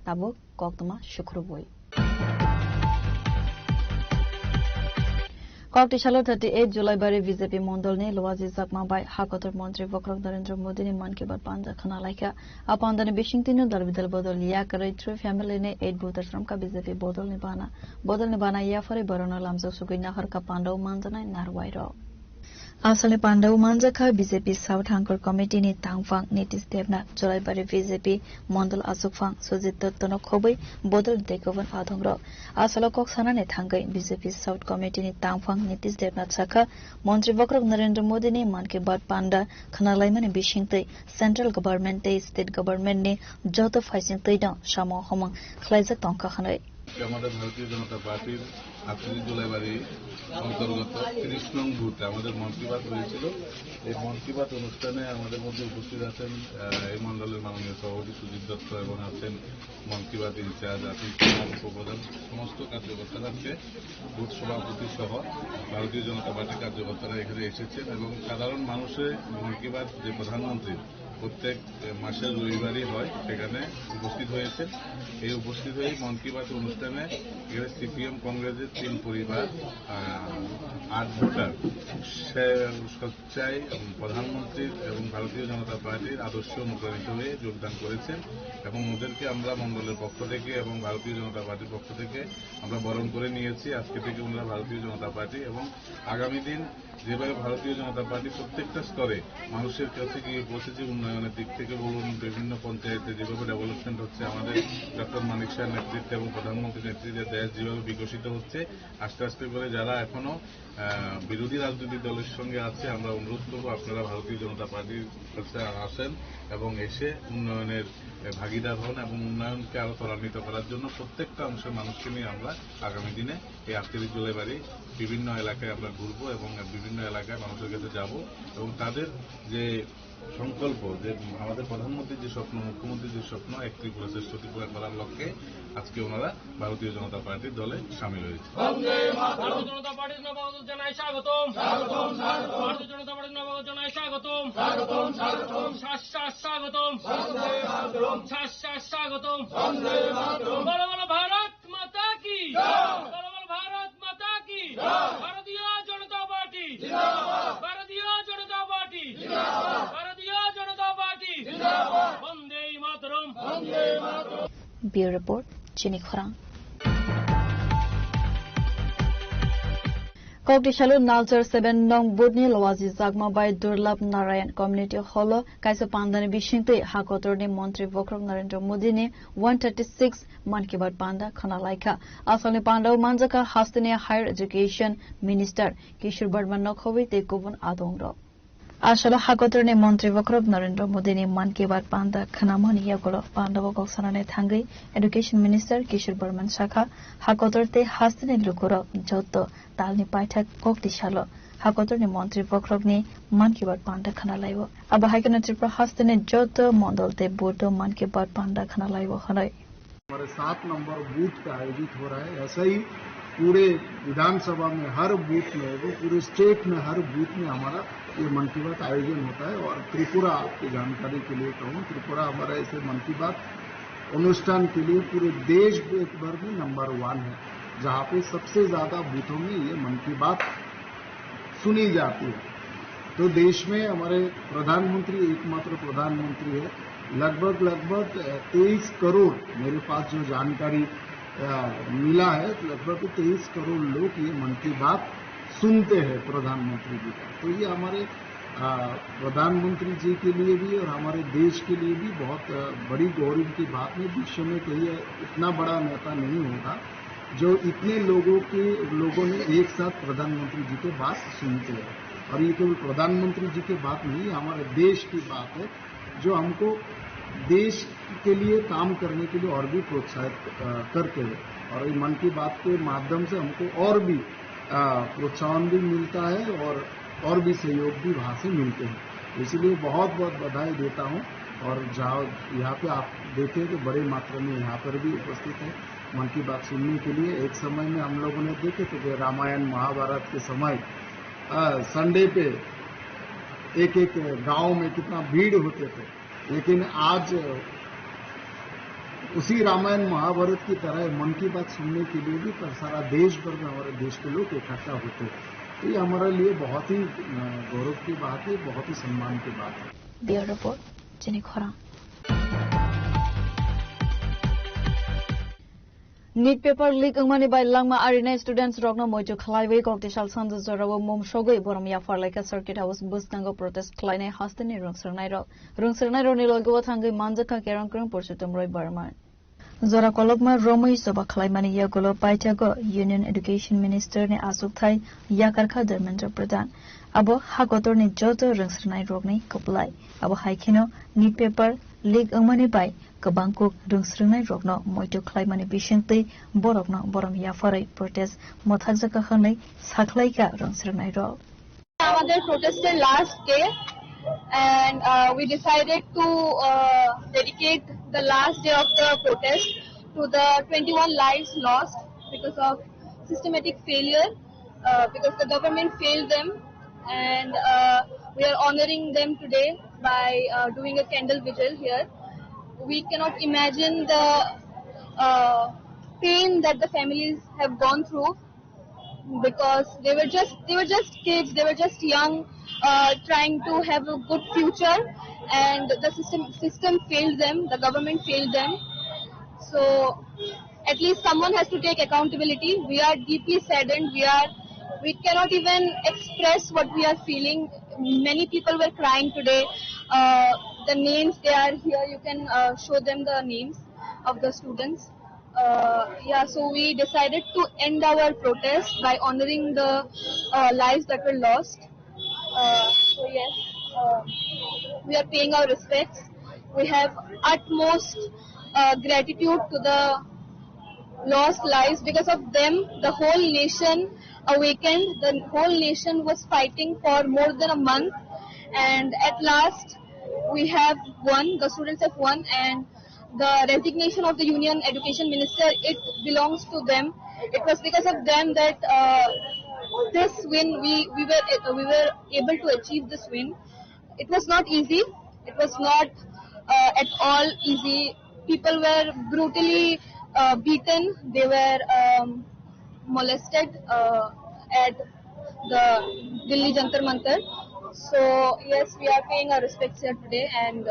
Tabo Koktama Shukruboi Koktishala 38 July bari BJP Mondol ne Lowazi Zakmabai Hakotor Montri Vokrok Narendra Modi ne Man Ki Baat Panja Khana Laika Apandane Bishingtino Dalbidal Bodol Ya Karai True Family ne 8 voters from ka BJP Bodol ne Bana Ya Fare Barona Lamzo Sugina Harka Pandau Manjana Narwairo Asale Pandau Manjaka BJP South Hankor Committee ni Tangfang Nitish Devnath July bari BJP Mondol Asukfang Sujit Tono Khobai Bodol Dekovan Adhongro Asala Koksana ne Thangai BJP South Committee ni Tangfang Nitish Devnath Saka Montri Vokrok Narendra Modi ne Man Ki Baat Panda Khanalaimane Bishingtai Central Government te State Government ne Joto Faising Taida Shamo Homang Khlaijak Tongka Khanai আমাদের ভারতীয় জনতা পার্টির 28 জুলাই বাড়ি অন্তর্গত 30 নং বুথে আমাদের মন কি বাত হয়েছিল এই মন কি বাত অনুষ্ঠানে আমাদের মধ্যে উপস্থিত আছেন এই মণ্ডলের মাননীয় সভাপতি সুজিত দত্ত এবং আছেন মন কি বাত ইনচার্জ আতিক উপপ্রধান সমস্ত কার্যকর্তারা আজকে বুথ সভাপতি সহ ভারতীয় জনতা পার্টির কার্যকর্তারা এখানে এসেছেন এবং সাধারণ মানুষের মন কি বাত যে প্রধানমন্ত্রী প্রত্যেক মাসের রবিবারই হয় সেখানে উপস্থিত হয়েছেন এই উপস্থিত হয়ে মন কি বাত অনুষ্ঠানে এখানে সিপিএম কংগ্রেসের 3 পরিবার 8 ভোটার স্বেচ্ছায় প্রধানমন্ত্রীর এবং ভারতীয় জনতা পার্টির আদর্শ অনুপ্রাণিত হয়ে যোগদান করেছেন এবং ওদেরকে আমরা মণ্ডলের পক্ষ থেকে এবং ভারতীয় জনতা পার্টির পক্ষ থেকে আমরা বরণ করে নিয়েছি আজকে থেকে ওনারা ভারতীয় জনতা পার্টি এবং আগামী দিন যেভাবে ভারতীয় জনতা পার্টি প্রত্যেকটা স্তরে মানুষের কাছে গিয়ে পৌঁছেছে উন্নয়নের দিক থেকে বলুন বিভিন্ন পঞ্চায়েতে যেভাবে ডেভেলপমেন্ট হচ্ছে আমাদের ডক্টর মানিক শাহের নেতৃত্বে এবং প্রধানমন্ত্রীর নেতৃত্বে দেশ যেভাবে বিকশিত হচ্ছে আস্তে আস্তে করে যারা এখনো বিরোধী রাজনৈতিক দলের সঙ্গে আছে আমরা অনুরোধ করব আপনারা ভারতীয় জনতা পার্টির কাছে আসেন এবং এসে উন্নয়নের ভাগিদার হন এবং উন্নয়নকে আরো ত্বরান্বিত করার জন্য প্রত্যেকটা অংশের মানুষকে নিয়ে আমরা আগামী দিনে এই 38 জুলাই বাড়ি বিভিন্ন এলাকায় আমরা ঘুরবো এবং বিভিন্ন এলাকায় মানুষের কাছে যাব এবং তাদের যে সংকল্প যে আমাদের প্রধানমন্ত্রীর যে স্বপ্ন মুখ্যমন্ত্রীর যে স্বপ্ন এক ত্রিপুরা শ্রেষ্ঠ ত্রিপুরা করার লক্ষ্যে আজকে ওনারা ভারতীয় জনতা পার্টির দলে সামিল হয়েছে ভারতীয় জনতা পার্টির নবাগত জানাই স্বাগতম ভারতীয় জনতা পার্টির নবাগত জানাই স্বাগতম স্বাগতম স্বাগতম বলো বলো ভারত মাতা কি বলো বলো ভারত মাতা কি ভারতীয় জনতা পার্টি ভারতীয় জনতা পার্টি ভারতীয় জনতা party Vande Mataram Bureau Report Chini Khorang Kokdishalo Nalchar 7 Nong Budni Lawazi Zagma by Durlab Narayan Community Hall, Kaisa Pandani Bishinte, Hakotorni Montri Vokrok Narendra Modini, 136 Mankibat Panda, Kanalaika, Asani Panda, Manjaka, Hastania Higher Education Minister, Kishur Bardman Nokhovi, Tekubun Adongro. Ashalo Hakotorni Montri Vokrok Narendra Modini, Mankibat Panda, Kanamoni Yagolo, Panda Vokok Sanane Tangi, Education Minister, Kishur Bardman Shaka, Hakotorte Hastani Lukuro, Joto, Talni Paitak Kokdishalo, Hakotorni Montri Vokrogni, Mankibat Panda Kanalaivo, Abahakana Tripura Hastane Joto, Mondolte Bodo, Mankibat Panda Kanalaivo Hanoi. हमारे 7 number booth पे आयोजित हो रहा है ऐसा ही पूरे विधानसभा में हर booth में वो पूरे स्टेट में हर बूथ में हमारा ये मन की बात आयोजन होता है और त्रिपुरा आपकी जानकारी के लिए कहूँ त्रिपुरा हमारा ऐसे मन की बात अनुष्ठान के लिए पूरे देश भर में नंबर 1 है जहाँ पे सबसे ज्यादा बूथों में ये मन की बात सुनी जाती है। तो देश में हमारे प्रधानमंत्री एकमात्र प्रधानमंत्री है लगभग 23 करोड़ मेरे पास जो जानकारी मिला है लगभग 23 करोड़ लोग ये मन की बात सुनते हैं प्रधानमंत्री जी का। तो ये हमारे प्रधानमंत्री जी के लिए भी और हमारे देश के लिए भी बहुत बड़ी गौरव की बात है। विश्व में कहीं इतना बड़ा नेता नहीं होगा जो इतने लोगों ने एक साथ प्रधानमंत्री जी के बात सुनते हैं और ये केवल प्रधानमंत्री जी की बात नहीं हमारे देश की बात है जो हमको देश के लिए काम करने के लिए और भी प्रोत्साहित करते हैं और ये मन की बात के माध्यम से हमको और भी प्रोत्साहन भी मिलता है और भी सहयोग भी वहाँ से मिलते हैं। इसलिए बहुत बहुत बधाई देता हूँ और जहाँ यहाँ पे आप देखें तो बड़े मात्रा में यहाँ पर भी उपस्थित है मन की बात सुनने के लिए। एक समय में हम लोगों ने देखे थे कि रामायण महाभारत के समय संडे पे एक गांव में कितना भीड़ होते थे लेकिन आज उसी रामायण महाभारत की तरह मन की बात सुनने के लिए भी सारा देश भर में हमारे देश के लोग इकट्ठा होते हैं। तो ये हमारे लिए बहुत ही गौरव की बात है बहुत ही सम्मान की बात है। ब्यूरो रिपोर्ट जिनी खोरा। नीट पेपर लीक अंगमानी बाय लांगमा आरिना स्टूडेंट्स रगनो मोइजो खलाइवे कॉकटेशल संज जरावो मोमशोगै बरमिया फारलाइका सर्किट हाउस बुसनांगो प्रोटेस्ट खलाइनाय हास्तेनि रुंसरनाय रो निलगो थांगै मानजका केरंक्रं परसुतम रय बर्मान जरा कलकमा रोमै सभा खलाइमानि यागोलो पाइटागो यूनियन एजुकेशन मिनिस्टर ने आसुकथाय याकारखा धर्मेन्द्र प्रधान अब हागोतरनि जोतो रुंसरनाय रगनि कपलाय अब हाइखिनो नीट पेपर लीक अंगमानि बाय Kabangko Rungsrungai Rogno, Moito Claimani Bishinte, Borogno, Boromia Foray, protest, Mothazaka Honey, Saklaika Rungsrungai Rog. Our protested last day, and we decided to dedicate the last day of the protest to the 21 lives lost because of systematic failure, because the government failed them, and we are honoring them today by doing a candle vigil here. We cannot imagine the pain that the families have gone through because they were just kids, they were just young, trying to have a good future, and the system failed them, the government failed them. So at least someone has to take accountability. We are deeply saddened. We cannot even express what we are feeling. Many people were crying today. The names, they are here. You can show them the names of the students. So we decided to end our protest by honoring the lives that were lost. We are paying our respects. We have utmost gratitude to the lost lives. Because of them, the whole nation awakened. The whole nation was fighting for more than a month, and at last we have won. The students have won, and the resignation of the Union Education Minister, it belongs to them. It was because of them that this win, we were able to achieve this win. It was not easy. It was not at all easy. People were brutally beaten. They were molested at the Delhi Jantar Mantar. So yes, we are paying our respects here today, and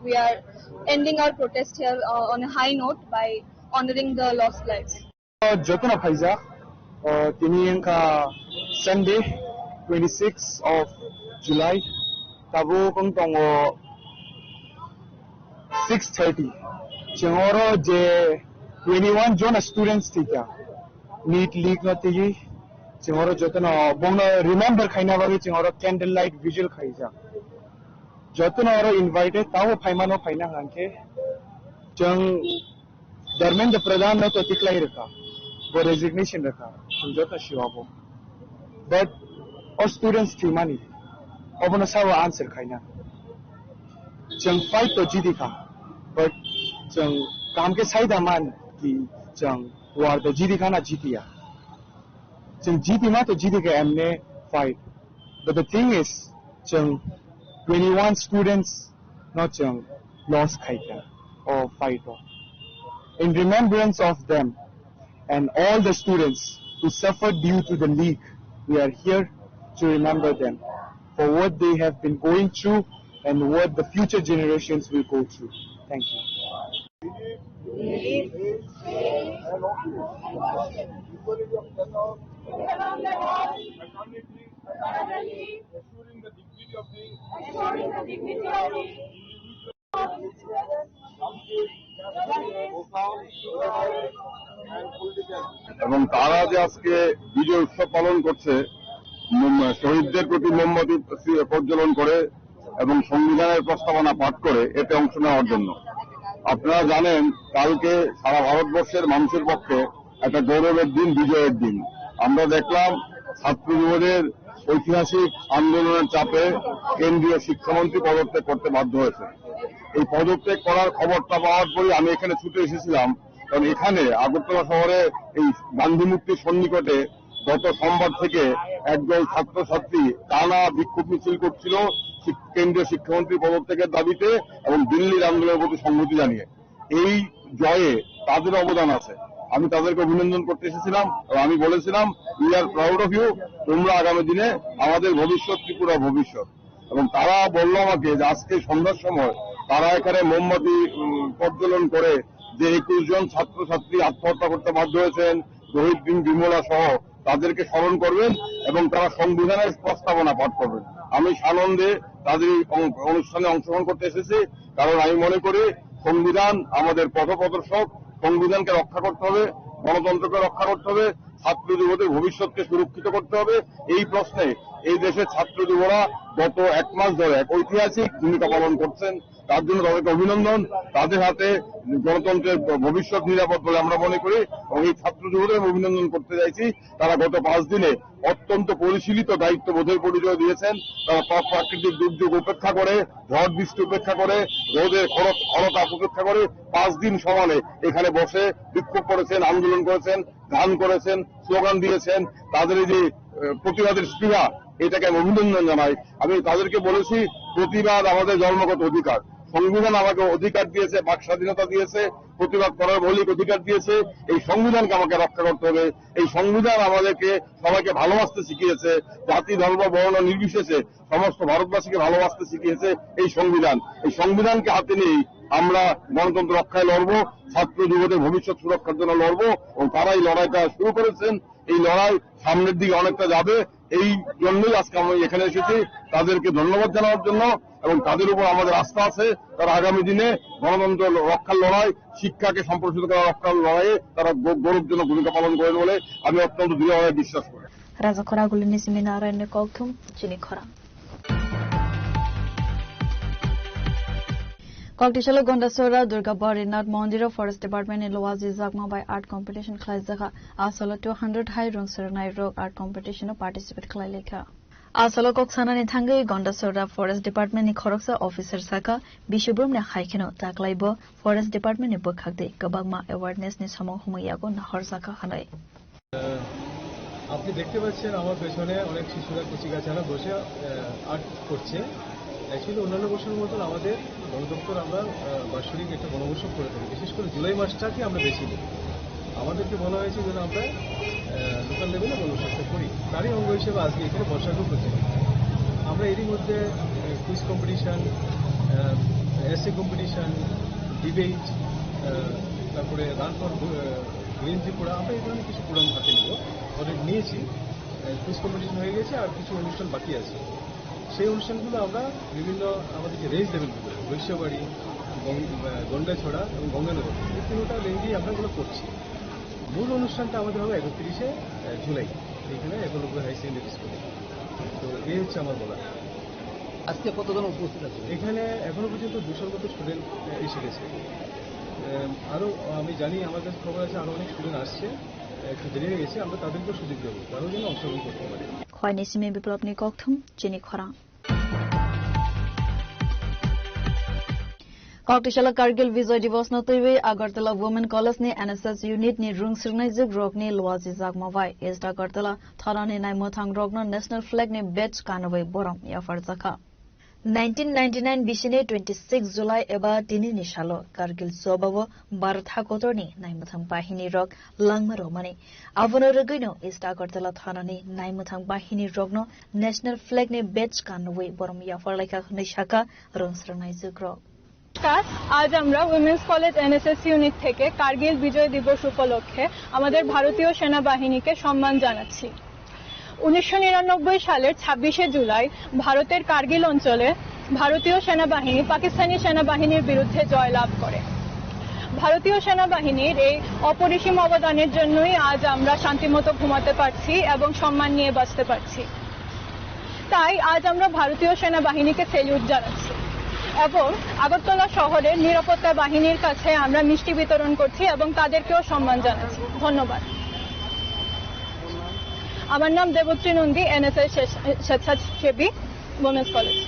we are ending our protest here on a high note by honoring the lost lives. Jotna Faiza, tini ka Sunday, 26th of July. Tabo kung tongo 6:30. Chingoro je 21 jon students tika. Neat leak no tigi. Chingoro jotno bongno remember khaina bagi chingoro candlelight visual khaija. Jotno oro invited tawo phaimano phaina hanke. Jang Dharmendra Pradhan ने तो टिकलाई रखा, वो resignation रखा, समझौता शिवाबो, but और students थी मानी, अब उन्हें सब आंसर खाइना, जंग फाइट तो जीती था, बट जंग काम के साइड अमान की जंग वार तो जीती खाना जीतिया, जंग जीती ना तो जीती के हमने fight, but the thing is जंग 21 students not जंग loss खाइया or fight or in remembrance of them and all the students who suffered due to the leak, we are here to remember them for what they have been going through and what the future generations will go through. Thank you. এবং তারা যে আজকে বিজয় উৎসব পালন করছে শহীদদের প্রতি মোমবাতি প্রজ্বলন করে এবং সংবিধানের প্রস্তাবনা পাঠ করে এতে অংশ নেওয়ার জন্য। আপনারা জানেন কালকে সারা ভারতবর্ষের মানুষের পক্ষে একটা গৌরবের দিন, বিজয়ের দিন। আমরা দেখলাম ছাত্র যুবদের ঐতিহাসিক আন্দোলনের চাপে কেন্দ্রীয় শিক্ষামন্ত্রী পদত্যাগ করতে বাধ্য হয়েছে। এই পদত্যাগ করার খবরটা পাওয়ার পরে আমি এখানে ছুটে এসেছিলাম, কারণ এখানে আগরতলা শহরে এই গান্ধী মূর্তির সন্নিকটে গত সোমবার থেকে একদল ছাত্রছাত্রী টানা বিক্ষোভ মিছিল করছিল কেন্দ্রীয় শিক্ষামন্ত্রী পদত্যাগের দাবিতে এবং দিল্লির আন্দোলনের প্রতি সংহতি জানিয়ে। এই জয়ে তাদের অবদান আছে, আমি তাদেরকে অভিনন্দন করতে এসেছিলাম এবং আমি বলেছিলাম we are proud of you, তোমরা আগামী দিনে আমাদের ভবিষ্যৎ, ত্রিপুরা ভবিষ্যৎ। এবং তারা বলল আমাকে যে আজকে সন্ধ্যার সময় তারা এখানে মোমবাতি প্রজ্বলন করে যে 21 জন ছাত্রছাত্রী আত্মহত্যা করতে বাধ্য হয়েছেন, রোহিত বিমলা সহ তাদেরকে স্মরণ করবেন এবং তারা সংবিধানের প্রস্তাবনা পাঠ করবেন। আমি সানন্দে তাদের অনুষ্ঠানে অংশগ্রহণ করতে এসেছি, কারণ আমি মনে করি সংবিধান আমাদের পথপ্রদর্শক, সংবিধানকে রক্ষা করতে হবে, গণতন্ত্রকে রক্ষা করতে হবে, ছাত্র যুবদের ভবিষ্যৎকে সুরক্ষিত করতে হবে। এই প্রশ্নে এই দেশের ছাত্র যুবরা গত 1 মাস ধরে এক ঐতিহাসিক ভূমিকা পালন করছেন, তার জন্য তাদেরকে অভিনন্দন। তাদের হাতে গণতন্ত্রের ভবিষ্যৎ নিরাপদ বলে আমরা মনে করি এবং এই ছাত্র যুবদের অভিনন্দন করতে চাইছি। তারা গত 5 দিনে অত্যন্ত পরিশীলিত দায়িত্ববোধের পরিচয় দিয়েছেন। তারা প্রাকৃতিক দুর্যোগ উপেক্ষা করে, ঝড় বৃষ্টি উপেক্ষা করে, রোদের খরতাপ উপেক্ষা করে 5 দিন সমানে এখানে বসে বিক্ষোভ করেছেন, আন্দোলন করেছেন, গান করেছেন, স্লোগান দিয়েছেন। তাদের এই যে প্রতিবাদের স্পৃহা, এটাকে আমি অভিনন্দন জানাই। আমি তাদেরকে বলেছি প্রতিবাদ আমাদের জন্মগত অধিকার, সংবিধান আমাকে অধিকার দিয়েছে, বাক স্বাধীনতা দিয়েছে, প্রতিবাদ করার মৌলিক অধিকার দিয়েছে। এই সংবিধানকে আমাকে রক্ষা করতে হবে। এই সংবিধান আমাদেরকে সবাইকে ভালোবাসতে শিখিয়েছে, জাতি ধর্ম বর্ণ নির্বিশেষে সমস্ত ভারতবাসীকে ভালোবাসতে শিখিয়েছে এই সংবিধান। এই সংবিধানকে হাতে নিয়েই আমরা গণতন্ত্র রক্ষায় লড়বো, ছাত্র যুবদের ভবিষ্যৎ সুরক্ষার জন্য লড়বো এবং তারা এই লড়াইটা শুরু করেছেন। এই লড়াই সামনের দিকে অনেকটা যাবে, এই জন্যই আজকে আমি এখানে এসেছি তাদেরকে ধন্যবাদ জানানোর জন্য এবং তাদের উপর আমাদের আস্থা আছে। তারা আগামী দিনে গণতন্ত্র রক্ষার লড়াই, শিক্ষাকে সম্প্রসারিত করার রক্ষার লড়াইয়ে তারা গৌরবজনক ভূমিকা পালন করবে বলে আমি অত্যন্ত দৃঢ়ভাবে বিশ্বাস করি। রাজা খরাগুলি নিসিমি নারায়ণ কৌথুম চিনি খরা ককটিশাল গন্ডাসরা দুর্গা বরিনাথ মন্দির ফরেস্ট ডিপার্টমেন্ট লোয়াজি জাগমা বাই আর্ট কম্পিটিশন খাইজাখা আসলে 200 হাই রং সরনাই রক আর্ট কম্পিটিশন পার্টিসিপেট খাই লেখা আসলে ককসানানি থাঙ্গৈ গন্ডাসরা ফরেস্ট ডিপার্টমেন্ট নি খরকসা অফিসার সাকা বিশ্বব্রহ্মনে খাইখেনো তাকলাইব ফরেস্ট ডিপার্টমেন্ট নি বখাকদে গবাগমা অ্যাওয়ারনেস নি সমং হুমাইয়াগো নাহর সাকা হানাই। আপনি দেখতে পাচ্ছেন আমার পেছনে অনেক শিশুরা কচিকাচারা বসে আর্ট করছে। অ্যাকচুয়ালি অন্যান্য বছরের মতন আমাদের বন দপ্তর আমরা বার্ষিক একটা বনমোৎসব করে থাকি, বিশেষ করে জুলাই মাসটাকে আমরা বেশি দিই। আমাদেরকে বলা হয়েছে যেন আমরা লোকাল লেভেলে বনমোৎসবটা করি, তারই অঙ্গ হিসেবে আজকে এখানে বর্ষাকেও করছি। আমরা এরই মধ্যে কুইজ কম্পিটিশান, এসে কম্পিটিশান, ডিবেট, তারপরে রান ফর গ্রিন ত্রিপুরা, আমরা এই ধরনের কিছু প্রোগ্রাম হাতে নেব, অলরেডি নিয়েছি। কুইজ কম্পিটিশন হয়ে গেছে, আর কিছু অনুষ্ঠান বাকি আছে। সেই অনুষ্ঠানগুলো আমরা বিভিন্ন আমাদের যে রেঞ্জ লেভেলগুলো বৈশ্যবাড়ি, গন্ডাছড়া এবং গঙ্গানগর, এই তিনটা রেঞ্জেই আমরা এগুলো করছি। মূল অনুষ্ঠানটা আমাদের হবে 31শে জুলাই এখানে একলব্য হাই সেকেন্ডারি স্কুলে। তো এই হচ্ছে আমার বলা। আজকে কতজন উপস্থিত আছে এখানে? এখনো পর্যন্ত 200-র মতো স্টুডেন্ট এসে গেছে। আরও আমি জানি, আমার কাছে খবর আছে আরও অনেক স্টুডেন্ট আসছে, একটু দেরি হয়ে গেছে। আমরা তাদেরকেও সুযোগ দেবো, তারাও যেন অংশগ্রহণ করতে পারে। খয়নি সিমে বিপ্লবনি ককথম চিনি খরা Koktishala Kargil Vijay Divas no tuiwe Agartala Women College ni NSS unit ni rung sirnai jug rok ni lwazi jagmawai East Agartala thara ni nai mothang rok no national flag ni badge kanawai borom ya farzaka 1999 bishine 26 July eba tini ni shalo Kargil sobabo Bharat hakotor ni nai mothang bahini rok langma romani abono rogino East Agartala thara ni nai mothang bahini rok no national flag ni badge kanawai borom ya farlaika ni shaka rung sirnai jug rok আজ আমরা women's college NSS unit থেকে কার্গিল বিজয় দিবস উপলক্ষে আমাদের ভারতীয় সেনাবাহিনীকে সম্মান জানাচ্ছি। 1999 সালের 26শে জুলাই ভারতের কার্গিল অঞ্চলে ভারতীয় সেনাবাহিনী পাকিস্তানি সেনাবাহিনীর বিরুদ্ধে জয়লাভ করে। ভারতীয় সেনাবাহিনীর এই অপরিসীম অবদানের জন্যই আজ আমরা শান্তিমতো ঘুমাতে পারছি এবং সম্মান নিয়ে বাঁচতে পারছি। তাই আজ আমরা ভারতীয় সেনাবাহিনীকে স্যালুট জানাচ্ছি এবং আগরতলা শহরের নিরাপত্তা বাহিনীর কাছে আমরা মিষ্টি বিতরণ করছি এবং তাদেরকেও সম্মান জানাচ্ছি। ধন্যবাদ। আমার নাম দেবত্রী নন্দী, এনএসএস স্বেচ্ছাসেবী, উইমেন্স কলেজ।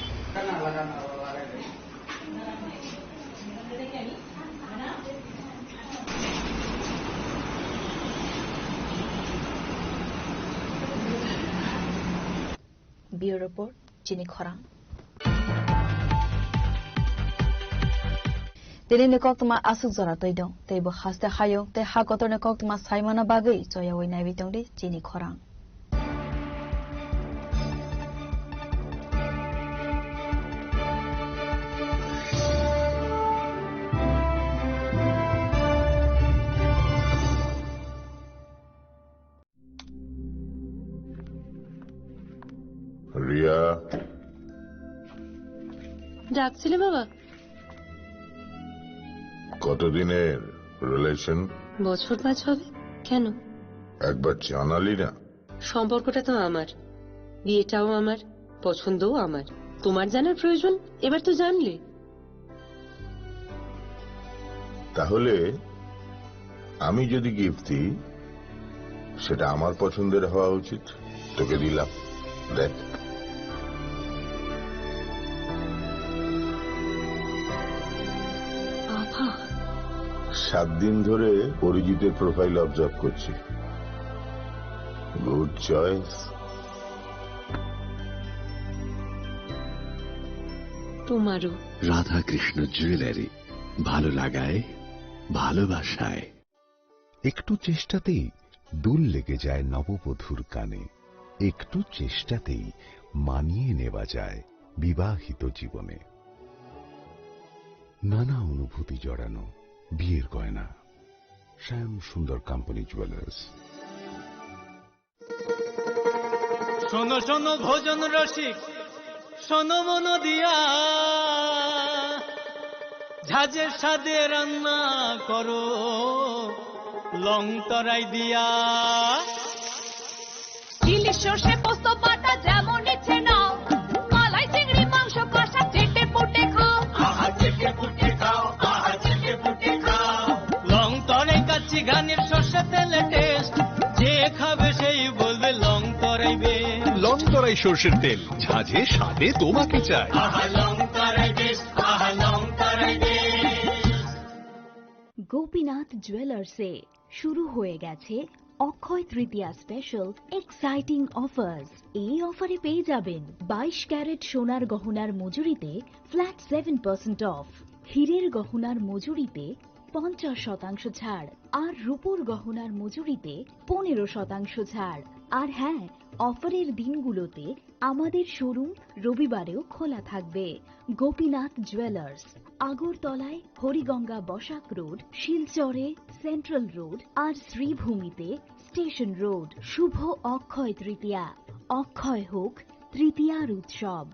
ব্যুরো রিপোর্ট চিনি খরা Tini ni koktuma asuk zora toidong, teibo haste hayong, te hakotor ni koktuma saimana bagay, joyawai naibitong di chini khorang. Riya, ডাকছিলে বাবা? কতদিনের রিলেশন? বছর 5 হবে। কেন? একবার জানালি না? সম্পর্কটা তো আমার, বিয়েটাও আমার, পছন্দও আমার। তোমার জানার প্রয়োজন এবার তো জানলে। তাহলে আমি যদি গিফট দিই সেটা আমার পছন্দের হওয়া উচিত। তোকে দিলাম, দেখ। বাবা, 7 দিন ধরে অরিজিতের প্রোফাইল অবজার্ভ করছি। Good choice. তোমারও। রাধাকৃষ্ণ জুয়েলারি, ভালো লাগায়, ভালোবাসায়। একটু চেষ্টাতেই দুল লেগে যায় নববধূর কানে, একটু চেষ্টাতেই মানিয়ে নেওয়া যায় বিবাহিত জীবনে। নানা অনুভূতি জড়ানো বিয়ের গয়না। শ্যাম সুন্দর কোম্পানি জুয়েলার্স। শোনো শোনো ভোজন রসিক, শোনো মন দিয়া, ঝাঁঝের সাদে রান্না করো লং তরাই দিয়া। ইলিশ সর্ষে পোস্ত বাটা যেমন ইচ্ছে নাও, মালাই চিংড়ি মাংস কষা চেটে পুটে খাও, আহা চেটে পুটে খাও, আহা চেটে পুটে খাও। লং তরাই কাচ্চি ঘানির সর্ষে তেলে টেস্ট, যে খাবে সেই বলবে লং তরাই বেশ। লং তরাই সর্ষের তেল, ঝাঁঝে স্বাদে তোমাকে চাই। আহা লং তরাই বেশ, আহা লং তরাই বেশ। গোপীনাথ জুয়েলার্সে শুরু হয়ে গেছে Akshaya Tritiya special exciting offers. এই অফারে পেয়ে যাবেন 22 ক্যারেট সোনার গহনার মজুরিতে ফ্ল্যাট 7% অফ, হীরের গহনার মজুরিতে 50% ছাড়, আর রূপোর গহনার মজুরিতে 15% ছাড়। আর হ্যাঁ, অফারের দিনগুলোতে আমাদের শোরুম রবিবারেও খোলা থাকবে। গোপীনাথ জুয়েলার্স, আগরতলায় হরিগঙ্গা বসাক রোড, শিলচরে সেন্ট্রাল রোড আর শ্রীভূমিতে স্টেশন রোড। শুভ অক্ষয় তৃতীয়া, অক্ষয় হোক তৃতীয়ার উৎসব।